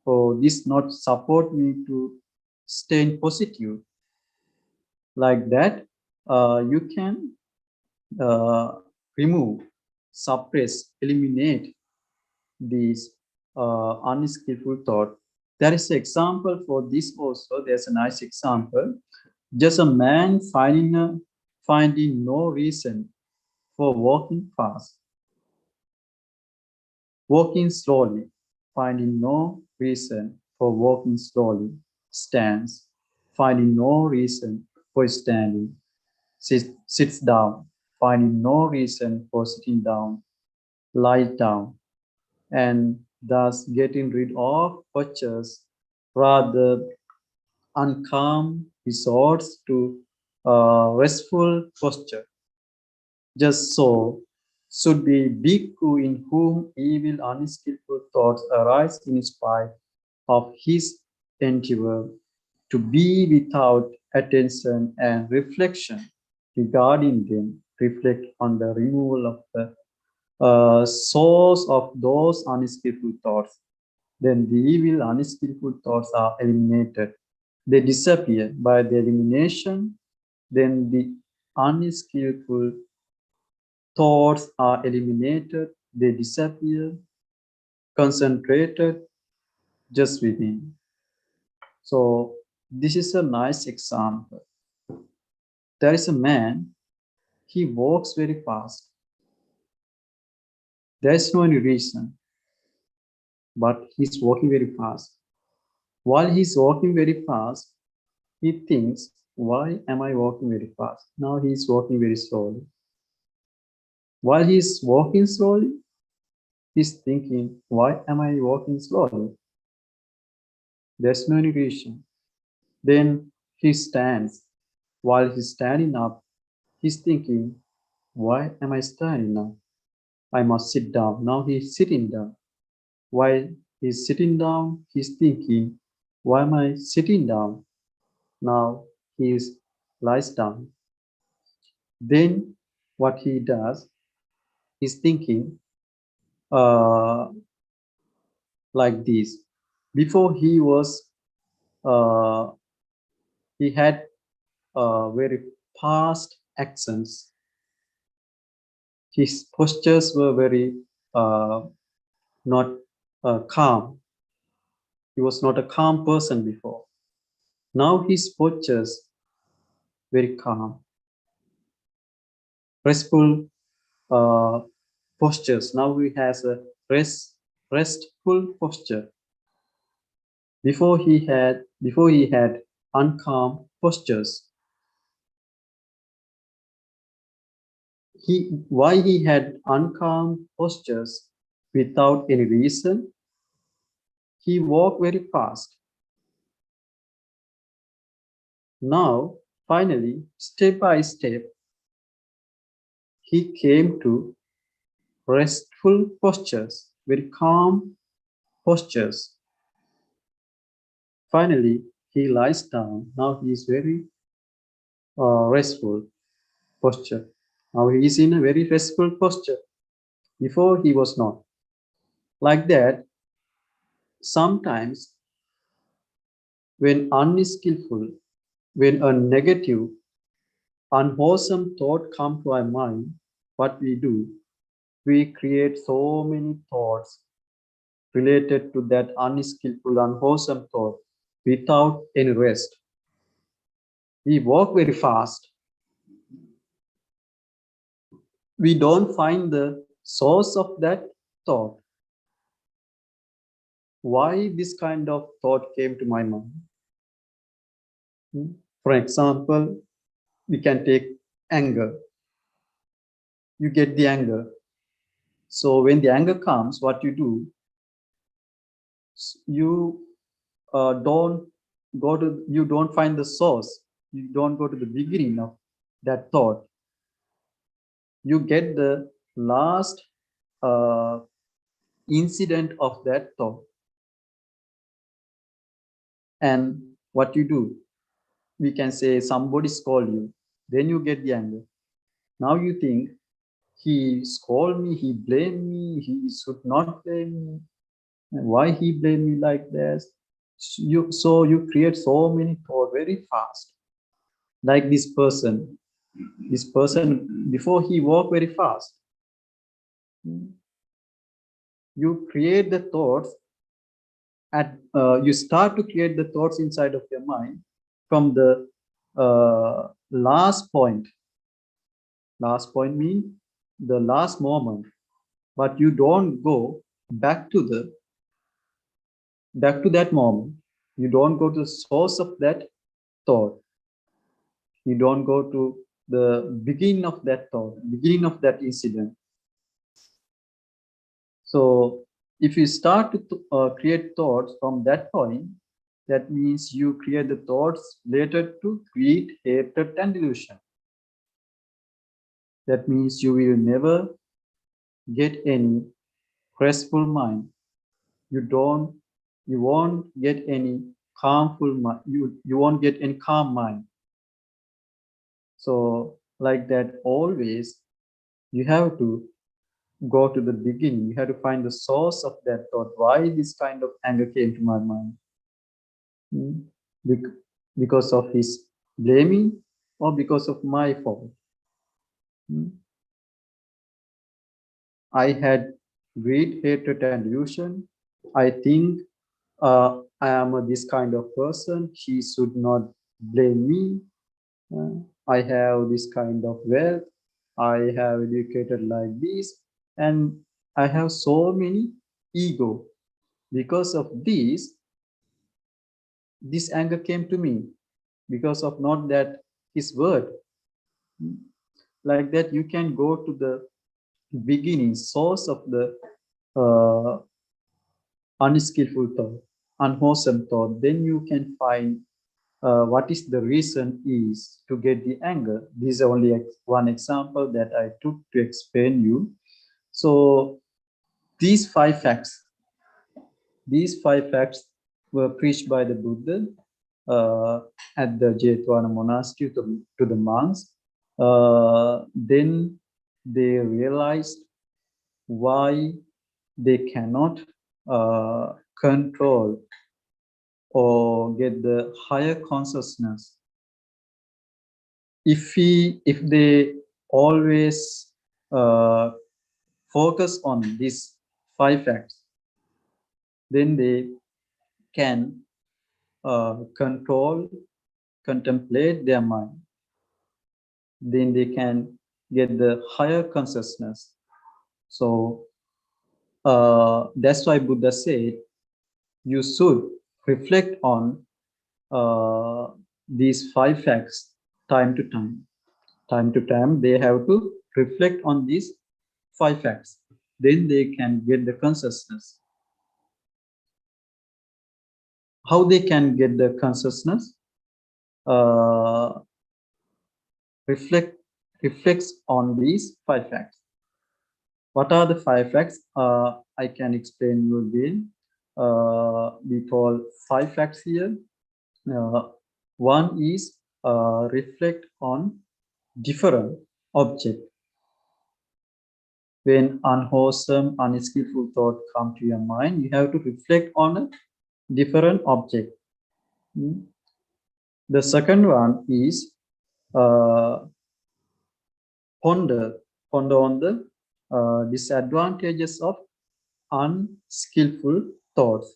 or this not support me to stay positive. Like that, you can remove, suppress, eliminate these unskillful thought. There is an example for this also. There's a nice example. Just a man finding no reason for walking fast, walking slowly, finding no reason for walking slowly, stands, finding no reason for standing, sits down, finding no reason for sitting down, lies down, and thus getting rid of purchase, rather uncalm resorts to restful posture. Just so should be bhikkhu in whom evil unskillful thoughts arise in spite of his endeavor to be without attention and reflection regarding them, reflect on the removal of the source of those unskillful thoughts. Then the evil unskillful thoughts are eliminated. They disappear. By the elimination, then the unskillful thoughts are eliminated. They disappear, concentrated just within. So this is a nice example. There is a man, he walks very fast. There is no any reason, but he's walking very fast. While he's walking very fast, he thinks, why am I walking very fast? Now he's walking very slowly. While he's walking slowly, he's thinking, why am I walking slowly? There's no any reason. Then he stands. While he's standing up, he's thinking, why am I standing up? I must sit down. Now he's sitting down. While he's sitting down, he's thinking, why am I sitting down? Now he lies down. Then what he does, he's thinking like this. Before he had very fast accents. His postures were very not calm. He was not a calm person before. Now his postures very calm, restful postures. Now he has a restful posture. Before he had uncalm postures. Why he had uncalm postures without any reason? He walked very fast. Now, finally, step by step, he came to restful postures, very calm postures. Finally, he lies down. Now he is very restful posture. Now he is in a very restful posture. Before he was not. Like that, sometimes when unskillful, when a negative, unwholesome thought comes to our mind, what we do, we create so many thoughts related to that unskillful, unwholesome thought without any rest. We walk very fast. We don't find the source of that thought. Why this kind of thought came to my mind? For example, we can take anger. You get the anger. So when the anger comes, what you do, you don't you don't find the source. You don't go to the beginning of that thought. You get the last incident of that thought. And what you do, we can say somebody scold you, then you get the anger. Now you think, he scolded me, he blamed me, he should not blame me. And why he blamed me like this? So you create so many thoughts very fast. Like this person, before he walk very fast, you create the thoughts you start to create the thoughts inside of your mind from the last point. Last point means the last moment, but you don't go back to that moment. You don't go to the source of that thought. You don't go to the beginning of that thought, beginning of that incident. So if you start to create thoughts from that point, that means you create the thoughts related to greed, hatred, and delusion. That means you will never get any restful mind. You won't get any calmful mind. You won't get any calm mind. So like that, always you have to go to the beginning. You have to find the source of that thought. Why this kind of anger came to my mind? Because of his blaming or because of my fault? I had greed, hatred, and delusion. I think I am this kind of person. He should not blame me. I have this kind of wealth. I have educated like this. And I have so many ego. Because of this anger came to me. Because of not that his word. Like that, you can go to the beginning, source of the unskillful thought, unwholesome thought. Then you can find what is the reason is to get the anger. This is only one example that I took to explain you. So these five facts were preached by the Buddha at the DHYANA monastery to the monks. Then they realized why they cannot control or get the higher consciousness if they always focus on these five facts. Then they can contemplate their mind. Then they can get the higher consciousness. So that's why Buddha said you should reflect on these five facts time to time. Time to time, they have to reflect on these five facts. Then they can get the consciousness. How they can get the consciousness? Reflects on these five facts. What are the five facts? I can explain you again. We call five facts here. One is reflect on different object. When unwholesome, unskillful thought come to your mind, you have to reflect on a different object. The second one is ponder on the disadvantages of unskillful thoughts.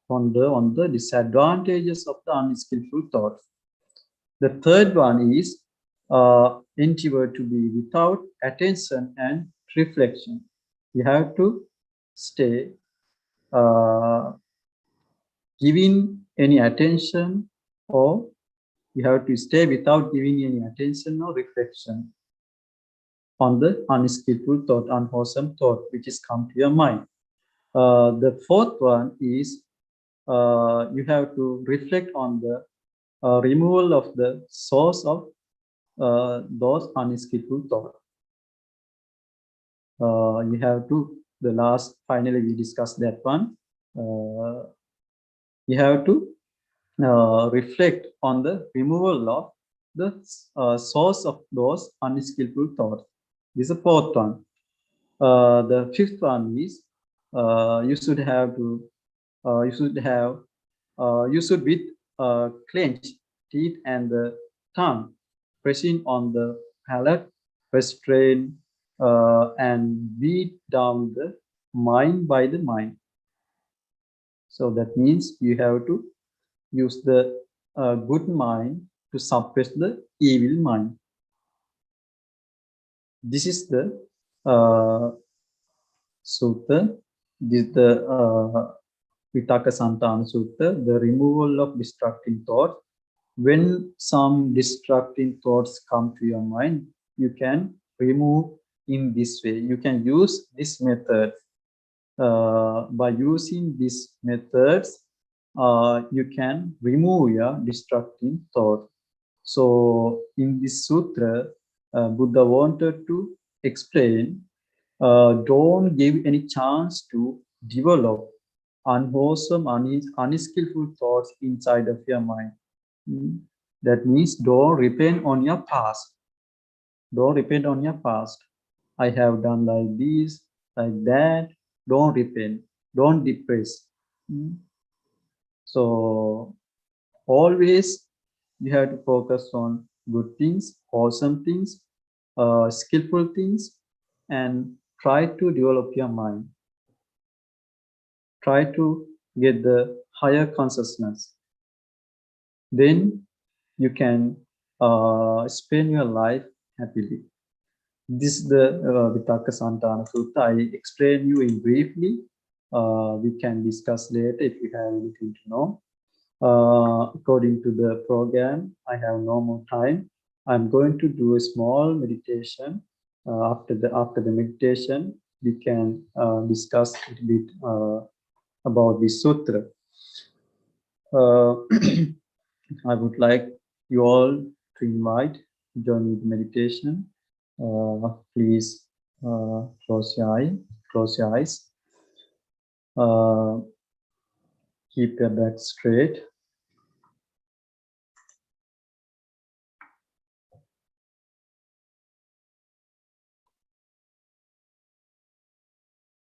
Ponder on the disadvantages of the unskillful thoughts. The third one is endeavor to be without attention and reflection. You have to stay giving any attention, or you have to stay without giving any attention or reflection. on the unskillful thought, unwholesome thought, which is come to your mind. The fourth one is you have to reflect on the removal of the source of those unskillful thoughts. You have to, finally we discussed that one. You have to reflect on the removal of the source of those unskillful thoughts. This is the fourth one. The fifth one is you should with clenched teeth and the tongue pressing on the palate, restrain and beat down the mind by the mind. So that means you have to use the good mind to suppress the evil mind. This is the sutta. This is the Vitaka Santana Sutta, the removal of distracting thoughts. When some distracting thoughts come to your mind, you can remove in this way. You can use this method. By using these methods, you can remove your distracting thought. So in this sutra, Buddha wanted to explain, don't give any chance to develop unwholesome, unskillful thoughts inside of your mind. That means don't repent on your past. Don't repent on your past. I have done like this, like that. Don't repent. Don't depress. So always you have to focus on good things, wholesome things, skillful things, and try to develop your mind. Try to get the higher consciousness. Then you can spend your life happily. This is the Vitaka Santana Sutta. I explain you in briefly. We can discuss later if you have anything to know. According to the program, I have no more time. I'm going to do a small meditation. After the meditation, we can discuss a bit about this sutra. I would like you all to invite join with meditation. Please close your eyes. Keep your back straight.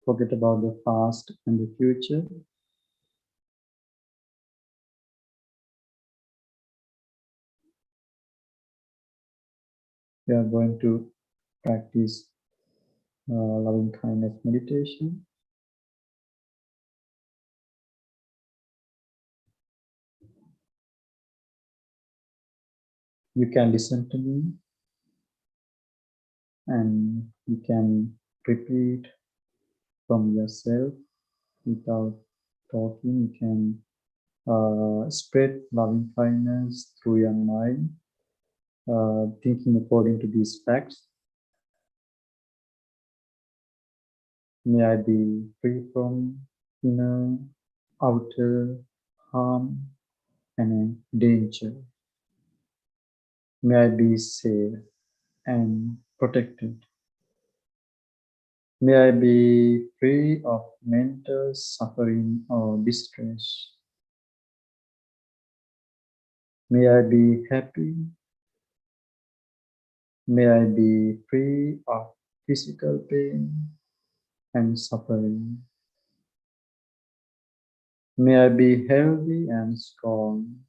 Forget about the past and the future. We are going to practice loving kindness meditation. You can listen to me and you can repeat from yourself without talking. You can spread loving kindness through your mind, thinking according to these facts. May I be free from inner, outer harm and danger. May I be safe and protected. May I be free of mental suffering or distress. May I be happy. May I be free of physical pain and suffering. May I be healthy and strong.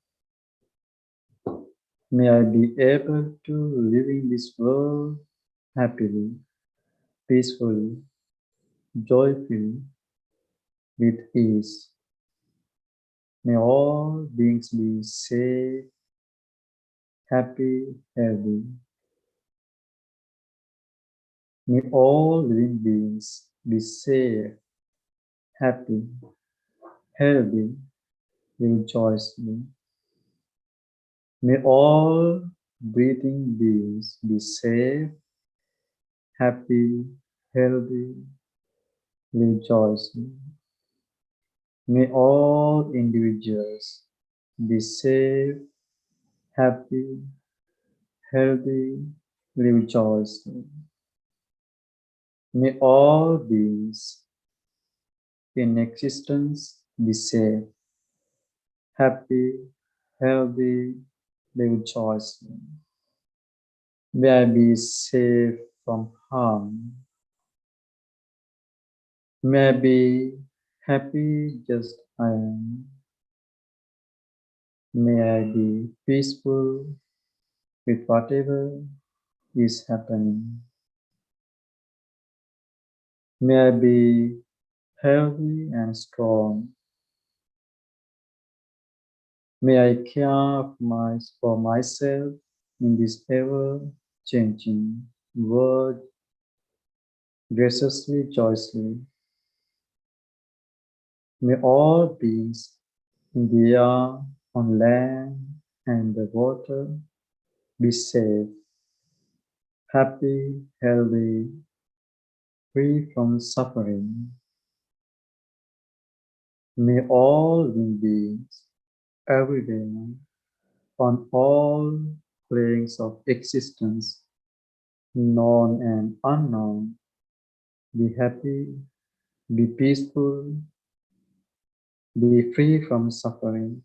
May I be able to live in this world happily, peacefully, joyfully, with ease. May all beings be safe, happy, healthy. May all living beings be safe, happy, healthy, live joyously. May all breathing beings be safe, happy, healthy, live joyously. May all individuals be safe, happy, healthy, live joyously. May all beings in existence be safe, happy, healthy, live joyously. May I be safe from harm. May I be happy just I am. May I be peaceful with whatever is happening. May I be healthy and strong. May I care for myself in this ever-changing world graciously, joyously. May all beings in the air, on land, and the water be safe, happy, healthy, free from suffering. May all living beings everywhere on all planes of existence, known and unknown, be happy, be peaceful, be free from suffering.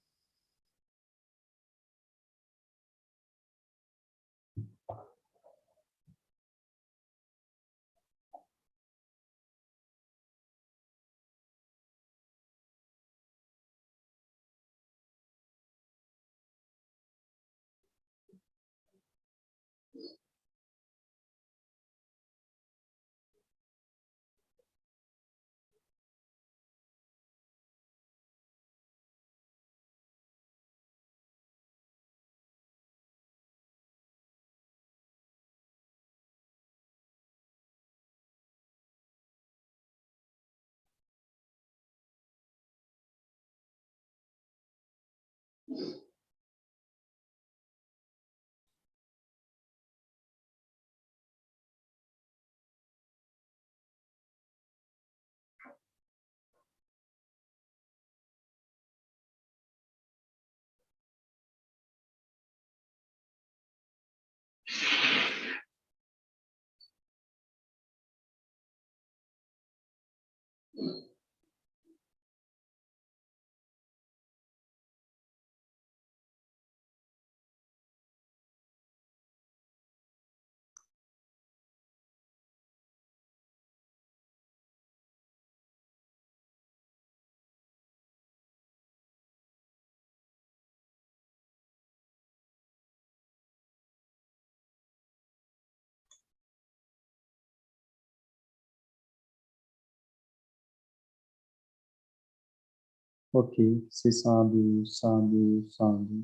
Okay, say sadhu, sadhu, sadhu.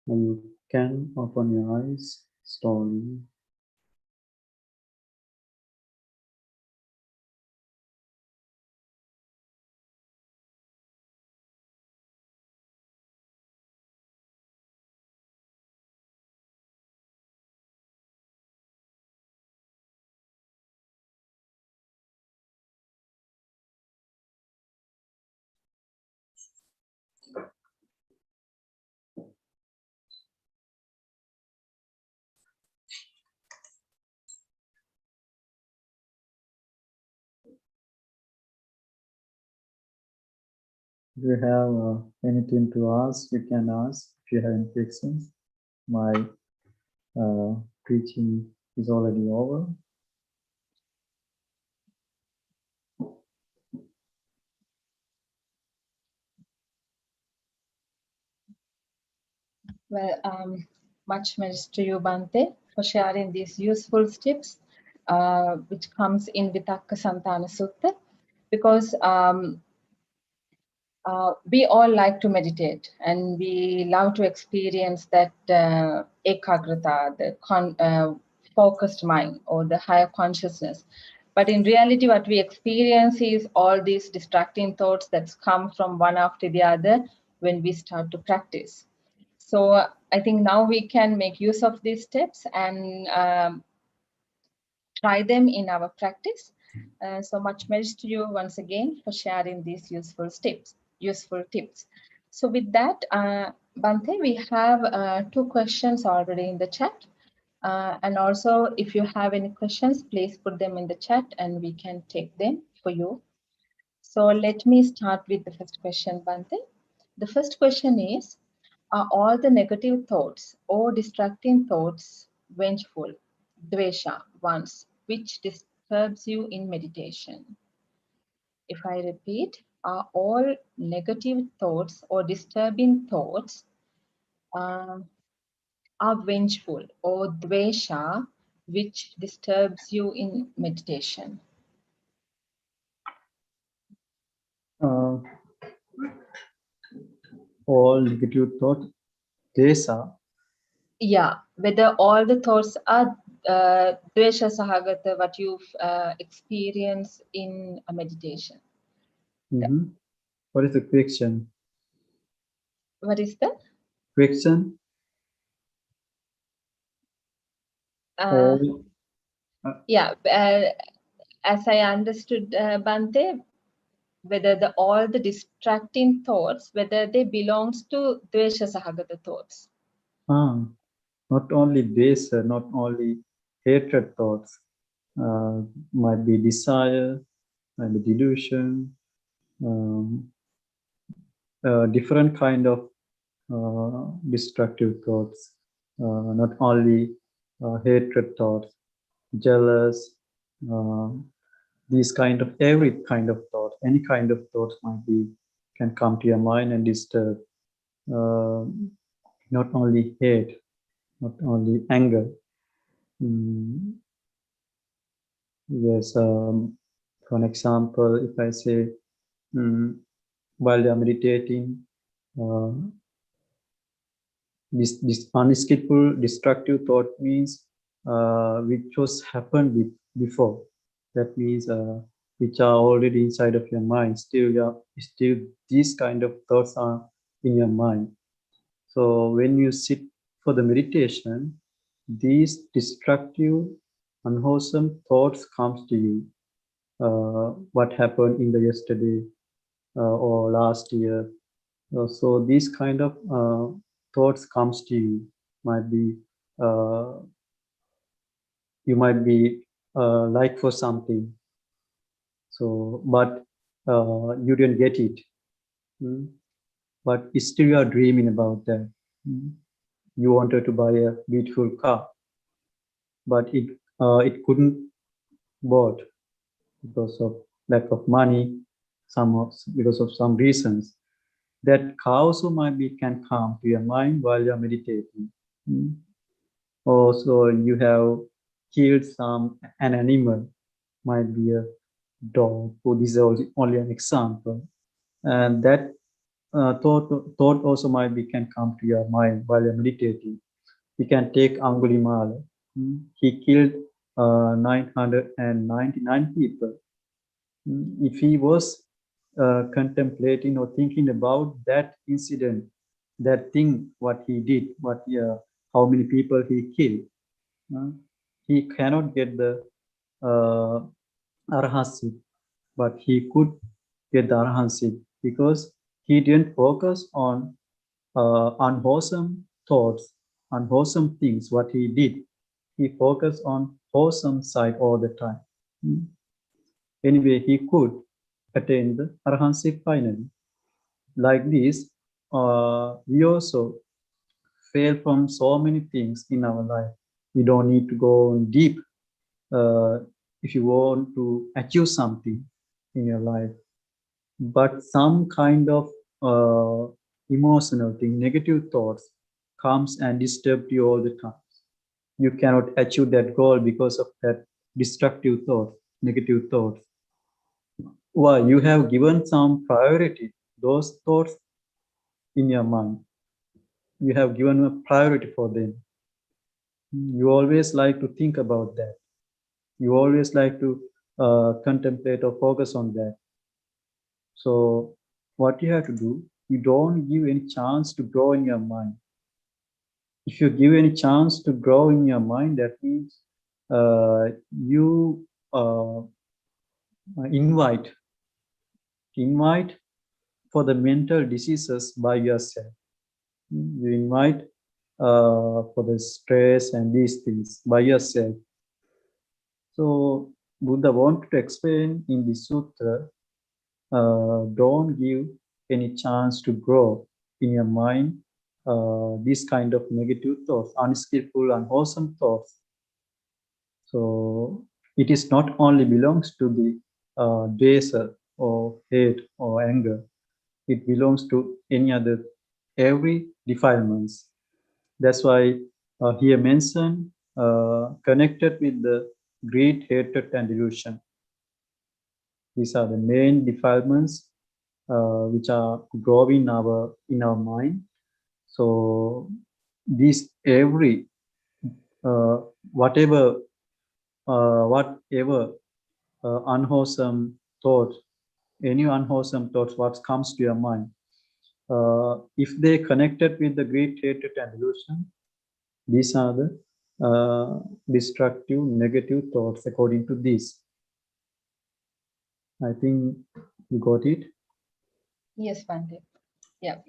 Now you can open your eyes slowly. If you have anything to ask, you can ask. If you have any questions, my preaching is already over. Well, much mercy to you, Bante, for sharing these useful tips, which comes in Vitakka Santana Sutta, because we all like to meditate and we love to experience that ekagrata, the focused mind or the higher consciousness. But in reality, what we experience is all these distracting thoughts that come from one after the other when we start to practice. So I think now we can make use of these steps and try them in our practice. So much mercy to you once again for sharing these useful tips. So with that, Bante, we have 2 questions already in the chat. And also, if you have any questions, please put them in the chat and we can take them for you. So let me start with the first question, Bante. The first question is, are all the negative thoughts or distracting thoughts vengeful, dvesha, ones, which disturbs you in meditation? If I repeat, are all negative thoughts or disturbing thoughts are vengeful or dvesha, which disturbs you in meditation? All negative thoughts, desa. Yeah, whether all the thoughts are dvesha sahagata, what you experience in a meditation. What is the question? What is the Question? Yeah, as I understood, Bante, whether all the distracting thoughts, whether they belongs to dvesha sahagata thoughts. Not only this, not only hatred thoughts, might be desire, might be delusion, different kind of destructive thoughts, not only hatred thoughts, jealous, these kind of every kind of thought, any kind of thoughts might be can come to your mind and disturb. Not only hate, not only anger. Yes, for an example, if I say while they are meditating, this unskillful destructive thought means which was happened before. That means which are already inside of your mind. Still these kind of thoughts are in your mind. So when you sit for the meditation, these destructive, unwholesome thoughts comes to you. What happened in the yesterday or last year. So these kind of thoughts comes to you. Might be you might be like for something. So but you didn't get it. But still you are dreaming about that. You wanted to buy a beautiful car, but it couldn't bought because of lack of money, because of some reasons. That car also might be can come to your mind while you're meditating. Also, you have killed an animal, might be a dog. So this is only an example, and that thought also might be can come to your mind while you're meditating. We can take Angulimala. He killed 999 people. If he was contemplating or thinking about that incident, that thing, what he did, how many people he killed, he cannot get the arhanship, but he could get the arhanship because he didn't focus on unwholesome thoughts, unwholesome things, what he did. He focused on wholesome side all the time. Anyway, he could attain the arhanship finally. Like this, we also fail from so many things in our life. We don't need to go deep if you want to achieve something in your life. But some kind of emotional thing, negative thoughts comes and disturb you all the time. You cannot achieve that goal because of that destructive thoughts, negative thoughts. Why? You have given some priority, those thoughts in your mind. You have given a priority for them. You always like to think about that. You always like to contemplate or focus on that. So what you have to do, you don't give any chance to grow in your mind. If you give any chance to grow in your mind, that means you invite for the mental diseases by yourself. You invite for the stress and these things by yourself. So Buddha wanted to explain in the sutra, don't give any chance to grow in your mind this kind of negative thoughts, unskillful, unwholesome thoughts. So it is not only belongs to the dvesa or hate or anger, it belongs to any other, every defilements. That's why here mentioned connected with the greed, hatred, and delusion. These are the main defilements which are growing in our mind. So this every whatever unwholesome thought, any unwholesome thoughts, what comes to your mind, if they connected with the greed, hatred, and delusion, these are the destructive, negative thoughts according to this. I think you got it. Yes, Bhante. Yeah,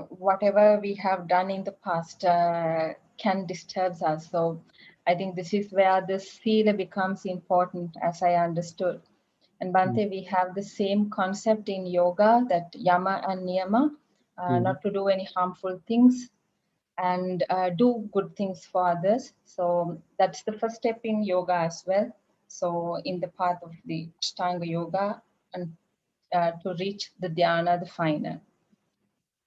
whatever we have done in the past can disturb us. So I think this is where the sila becomes important, as I understood. And Bhante, we have the same concept in yoga, that yama and niyama, not to do any harmful things and do good things for others. So that's the first step in yoga as well. So in the path of the Ashtanga yoga, and to reach the dhyana, the final.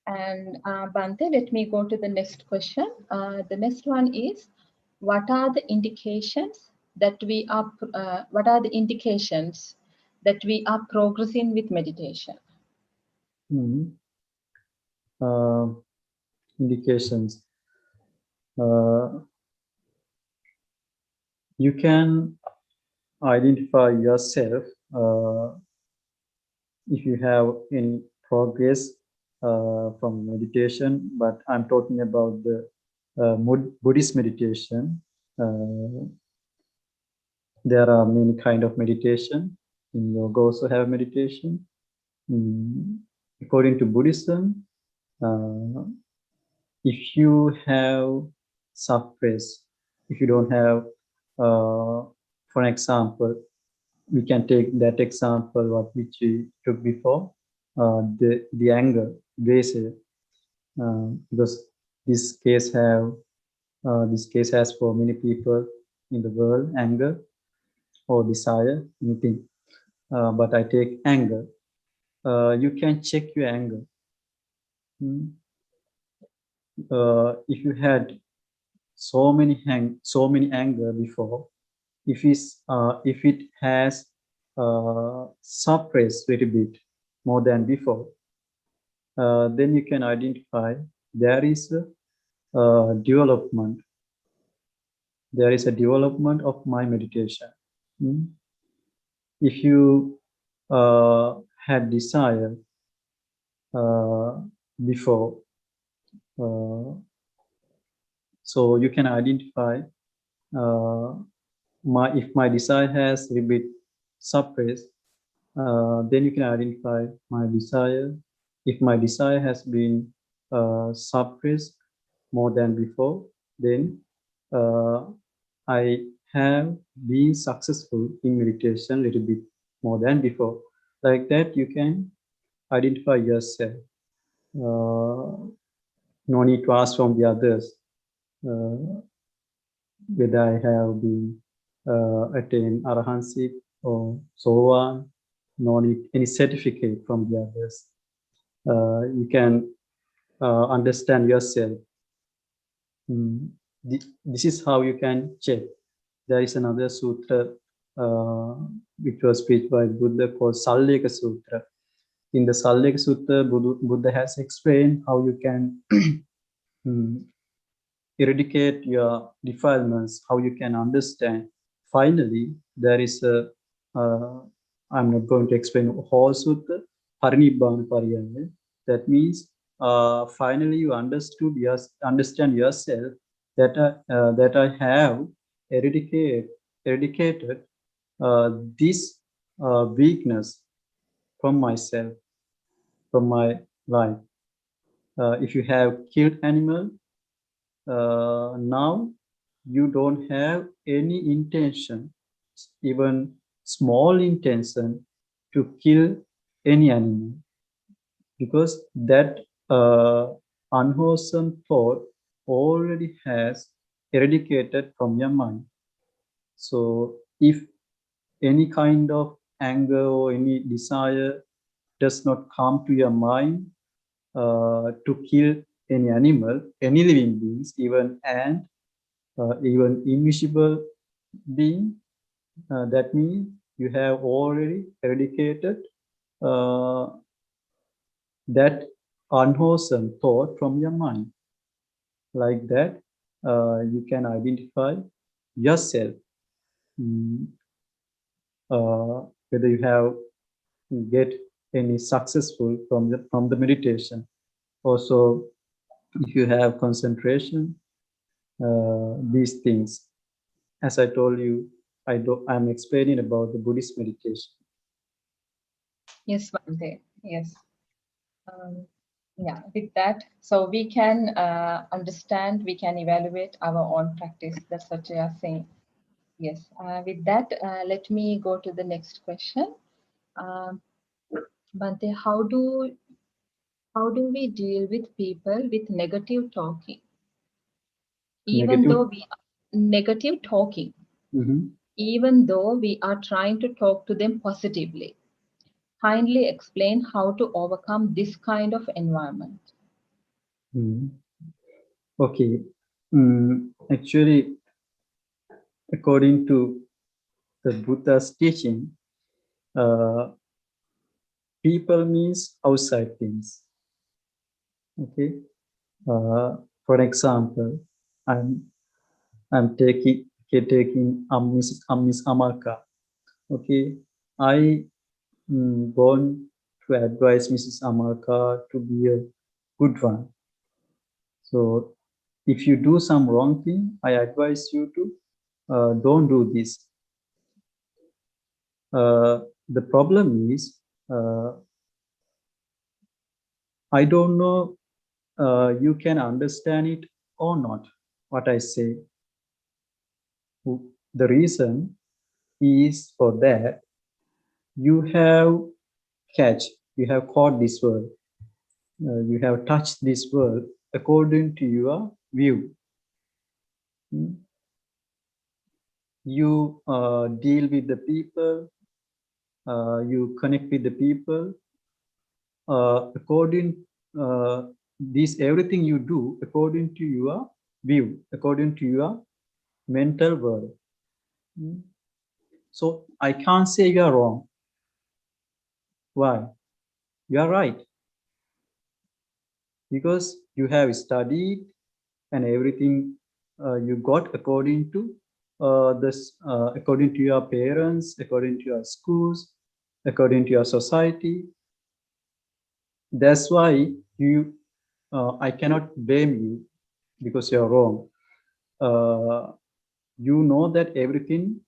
And Bhante, let me go to the next question. The next one is, what are the indications that we are progressing with meditation? Indications. You can identify yourself if you have any progress from meditation, but I'm talking about the Buddhist meditation. There are many kind of meditation. In yoga also have meditation. According to Buddhism, if you have suppressed, if you don't have, for example, we can take that example which we took before, the anger, dvesa, because this case has for many people in the world anger or desire, anything. But I take anger. You can check your anger. If you had so many anger before, if it has suppressed a little bit more than before, then you can identify there is a development. There is a development of my meditation. If you had desire before, so you can identify if my desire has a bit suppressed, then you can identify my desire. If my desire has been suppressed more than before, then I have been successful in meditation a little bit more than before. Like that, you can identify yourself. No need to ask from the others whether I have been attained Arhanship or so on. No need any certificate from the others. You can understand yourself. This is how you can check. There is another sutra which was preached by Buddha called Salleka Sutra. In the Salleka Sutra, Buddha has explained how you can eradicate your defilements, how you can understand. Finally, there is I'm not going to explain whole Sutra, Parinibbana Pariyana. That means finally you understand yourself that I have eradicated eradicated this weakness from myself, from my life. If you have killed animal, now you don't have any intention, even small intention, to kill any animal, because that unwholesome thought already has eradicated from your mind. So if any kind of anger or any desire does not come to your mind to kill any animal, any living beings, even ant, even invisible being, that means you have already eradicated that unwholesome thought from your mind. Like that, you can identify yourself, whether you have get any successful from the meditation. Also, if you have concentration, these things, as I told you, I'm explaining about the Buddhist meditation. Yes, Bhante. Yes. Yeah, with that, so we can understand, we can evaluate our own practice. That's what you are saying. Yes. With that, let me go to the next question. Bhante, how do we deal with people with negative talking? Even though we are negative talking, even though we are trying to talk to them positively. Kindly explain how to overcome this kind of environment. Okay. Actually, according to the Buddha's teaching, people means outside things. Okay. For example, I'm taking Miss Amarka. Okay. I want to advise Mrs. Amarka to be a good one. So if you do some wrong thing, I advise you to don't do this. The problem is, I don't know you can understand it or not, what I say. The reason is for that you have caught this world. You have touched this world according to your view. You deal with the people, you connect with the people according this everything you do according to your view, according to your mental world. So I can't say you are wrong. Why? You are right. Because you have studied and everything you got according to according to your parents, according to your schools, according to your society. That's why you I cannot blame you because you're wrong. You know that everything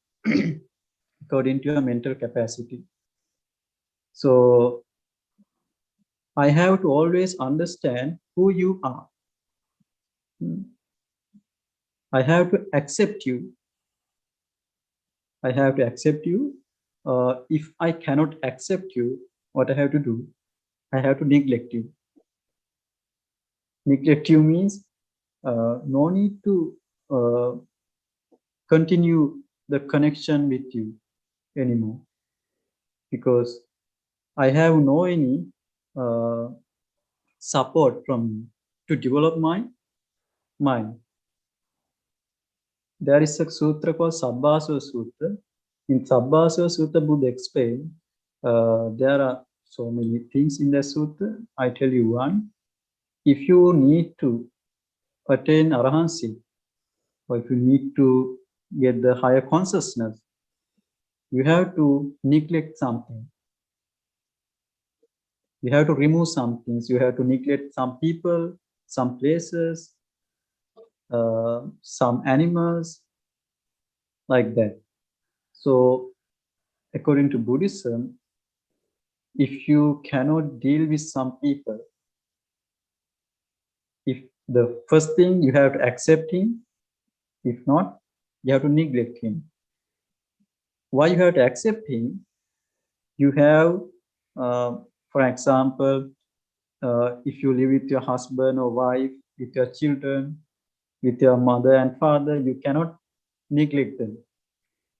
according to your mental capacity. So I have to always understand who you are. I have to accept you. I have to accept you. If I cannot accept you, what I have to do? I have to neglect you. Neglect you means no need to continue the connection with you anymore, because I have no any support from you to develop my mind. There is a sutra called Sabbasava Sutra. In Sabbasava Sutra, Buddha explained there are so many things in the sutra. I tell you one. If you need to attain Arhancy, or if you need to get the higher consciousness, you have to neglect something. You have to remove some things. You have to neglect some people, some places, some animals, like that. So according to Buddhism, if you cannot deal with some people, if the first thing you have to accept him, if not, you have to neglect him. Why you have to accept him? You have, for example, if you live with your husband or wife, with your children, with your mother and father, you cannot neglect them.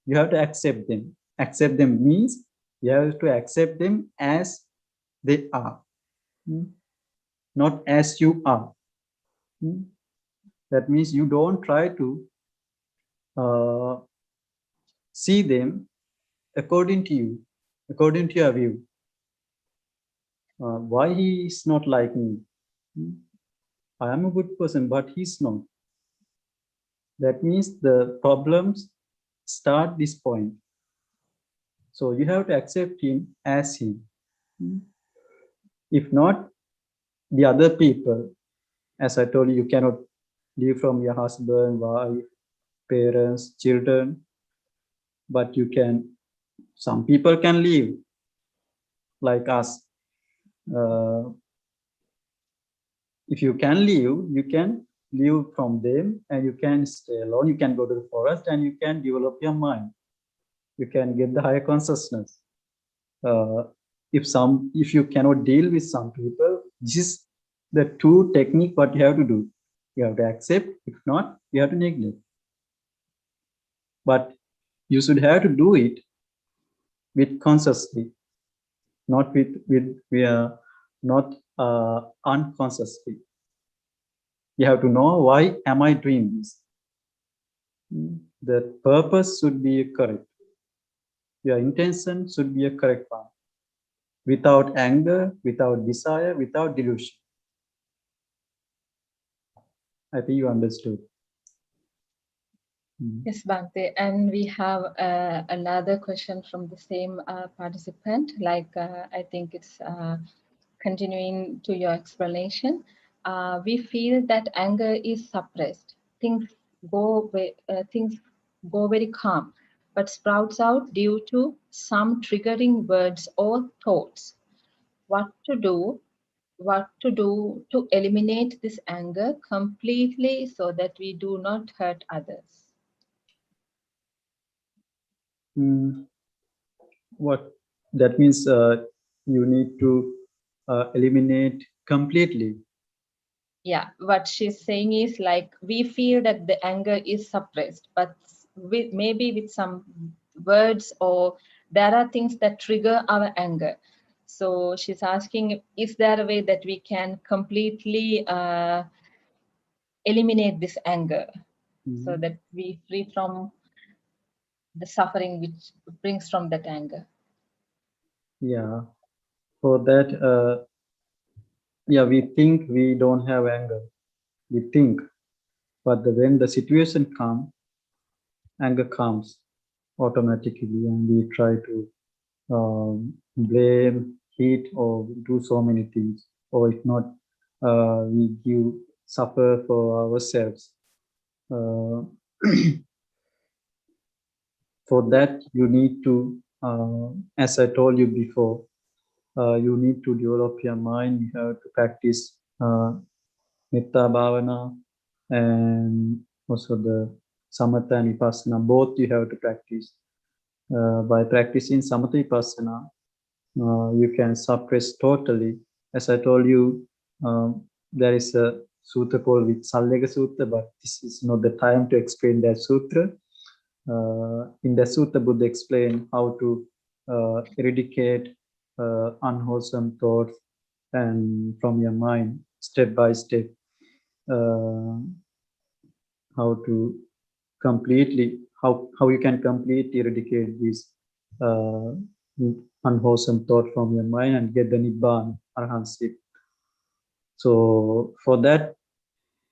You have to accept them. Accept them means you have to accept them as they are, not as you are. That means you don't try to see them according to you, according to your view. Why he is not like me? I am a good person, but he's not. That means the problems start this point. So you have to accept him as him. If not, the other people, as I told you, you cannot live from your husband, wife, parents, children, but you can, some people can live like us. If you can live, you can live from them and you can stay alone. You can go to the forest and you can develop your mind. You can get the higher consciousness. If you cannot deal with some people, this is the two technique what you have to do. You have to accept, if not, you have to neglect. But you should have to do it with consciously, not not unconsciously. You have to know, why am I doing this? The purpose should be correct. Your intention should be a correct one. Without anger, without desire, without delusion. I think you understood. Yes, Bhante. And we have another question from the same participant. I think it's continuing to your explanation. We feel that anger is suppressed. Things go very calm, but sprouts out due to some triggering words or thoughts. What to do to eliminate this anger completely so that we do not hurt others? What that means, you need to eliminate completely. Yeah, what she's saying is we feel that the anger is suppressed, but maybe with some words, or there are things that trigger our anger. So she's asking, is there a way that we can completely eliminate this anger so that we free from the suffering which brings from that anger? Yeah, for that, yeah, we think we don't have anger. We think, but when the situation comes, anger comes automatically, and we try to blame, hate, or do so many things. Or if not, we suffer for ourselves. For that, you need to, as I told you before, you need to develop your mind. You have to practice Metta Bhavana, and also the Samatha and Vipassana. Both you have to practice. By practicing Samatha Vipassana, you can suppress totally. As I told you, there is a sutra called Sallega Sutra, but this is not the time to explain that sutra. In the Sutta, Buddha explained how to eradicate unwholesome thoughts and from your mind, step by step. How to completely, how you can completely eradicate this unwholesome thought from your mind and get the Nibbana, Arhanship. So for that,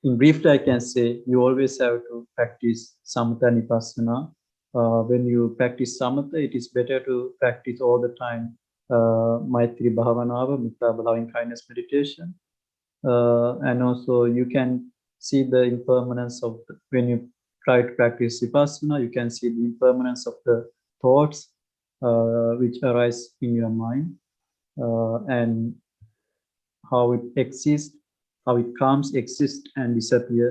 in brief, I can say you always have to practice Samatha and Vipassana. When you practice Samatha, it is better to practice all the time Maitri Bhavanava, Metta, loving kindness meditation. And also you can see the impermanence of when you try to practice Vipassana, you can see the impermanence of the thoughts which arise in your mind, and how it exists, how it comes, exists, and disappear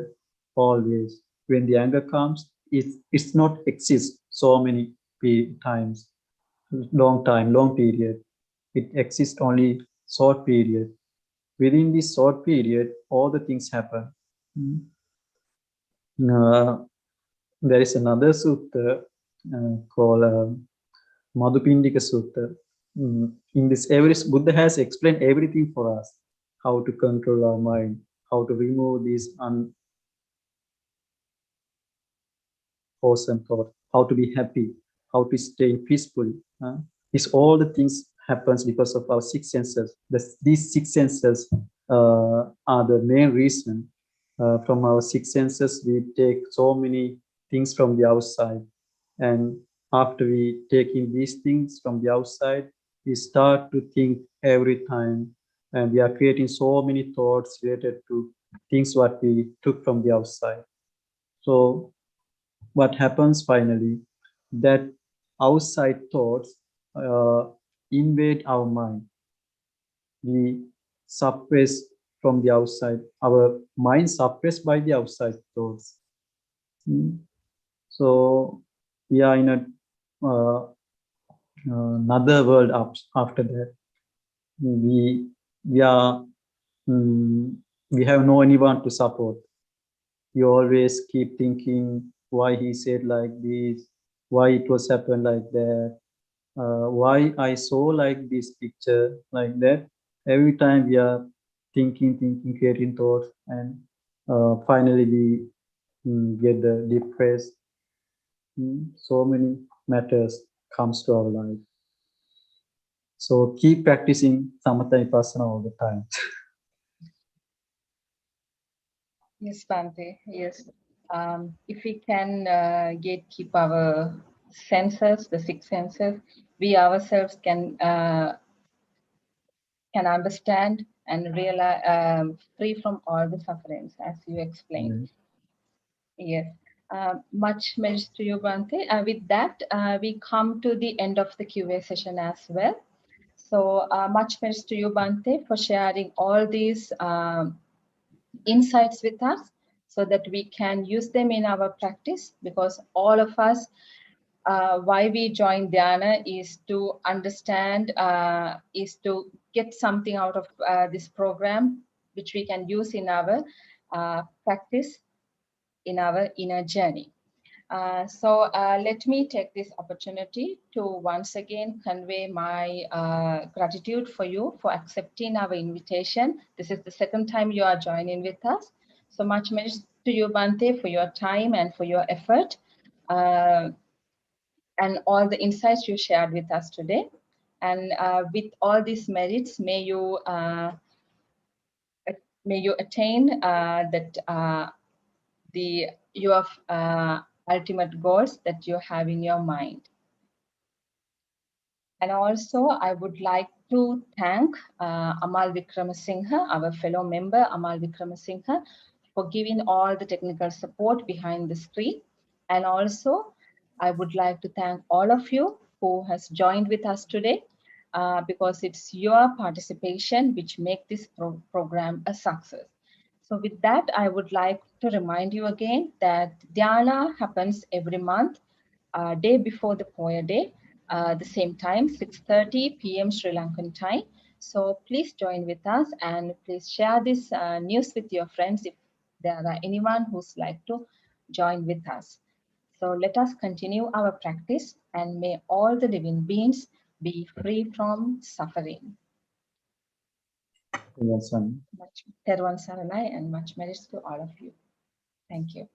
always. When the anger comes, it's not exist so many times, long time, long period. It exists only short period. Within this short period, all the things happen. There is another sutta called Madhupindika Sutta. In this, Buddha has explained everything for us: how to control our mind, how to remove these unwholesome thoughts, how to be happy, how to stay peaceful. These all the things happens because of our six senses. These six senses are the main reason. From our six senses, we take so many things from the outside, and after we take in these things from the outside, we start to think every time, and we are creating so many thoughts related to things what we took from the outside. So what happens finally, that outside thoughts invade our mind. We suppress from the outside, our mind suppressed by the outside thoughts. So we are in another world after that. We are we have no anyone to support. You always keep thinking why he said like this, why it was happened like that, why I saw like this picture like that. Every time we are thinking, creating thoughts, and finally we get depressed. So many matters comes to our life. So keep practicing samatha vipassana all the time. Yes, Bhante. Yes. If we can keep our senses, the six senses, we ourselves can understand and realize free from all the sufferings, as you explained. Yes. Much mercy to you, Bhante. With that, we come to the end of the QA session as well. So much mercy to you, Bhante, for sharing all these insights with us so that we can use them in our practice, because all of us, why we join Dhyana is to understand, is to get something out of this program, which we can use in our practice, in our inner journey. So let me take this opportunity to once again convey my gratitude for you for accepting our invitation. This is the second time you are joining with us. So much mercy to you, Bhante, for your time and for your effort and all the insights you shared with us today. And with all these merits, may you attain your ultimate goals that you have in your mind. And also, I would like to thank Amal Vikramasinghe, our fellow member Amal Vikramasinghe, for giving all the technical support behind the screen. And also, I would like to thank all of you who has joined with us today, because it's your participation which make this program a success. So with that, I would like to remind you again that Dhyana happens every month, day before the Poya Day, the same time, 6:30 p.m. Sri Lankan time. So please join with us and please share this news with your friends if there are anyone who's like to join with us. So let us continue our practice, and may all the living beings be free from suffering. Terwan Saranai, and much merits to all of you. Thank you.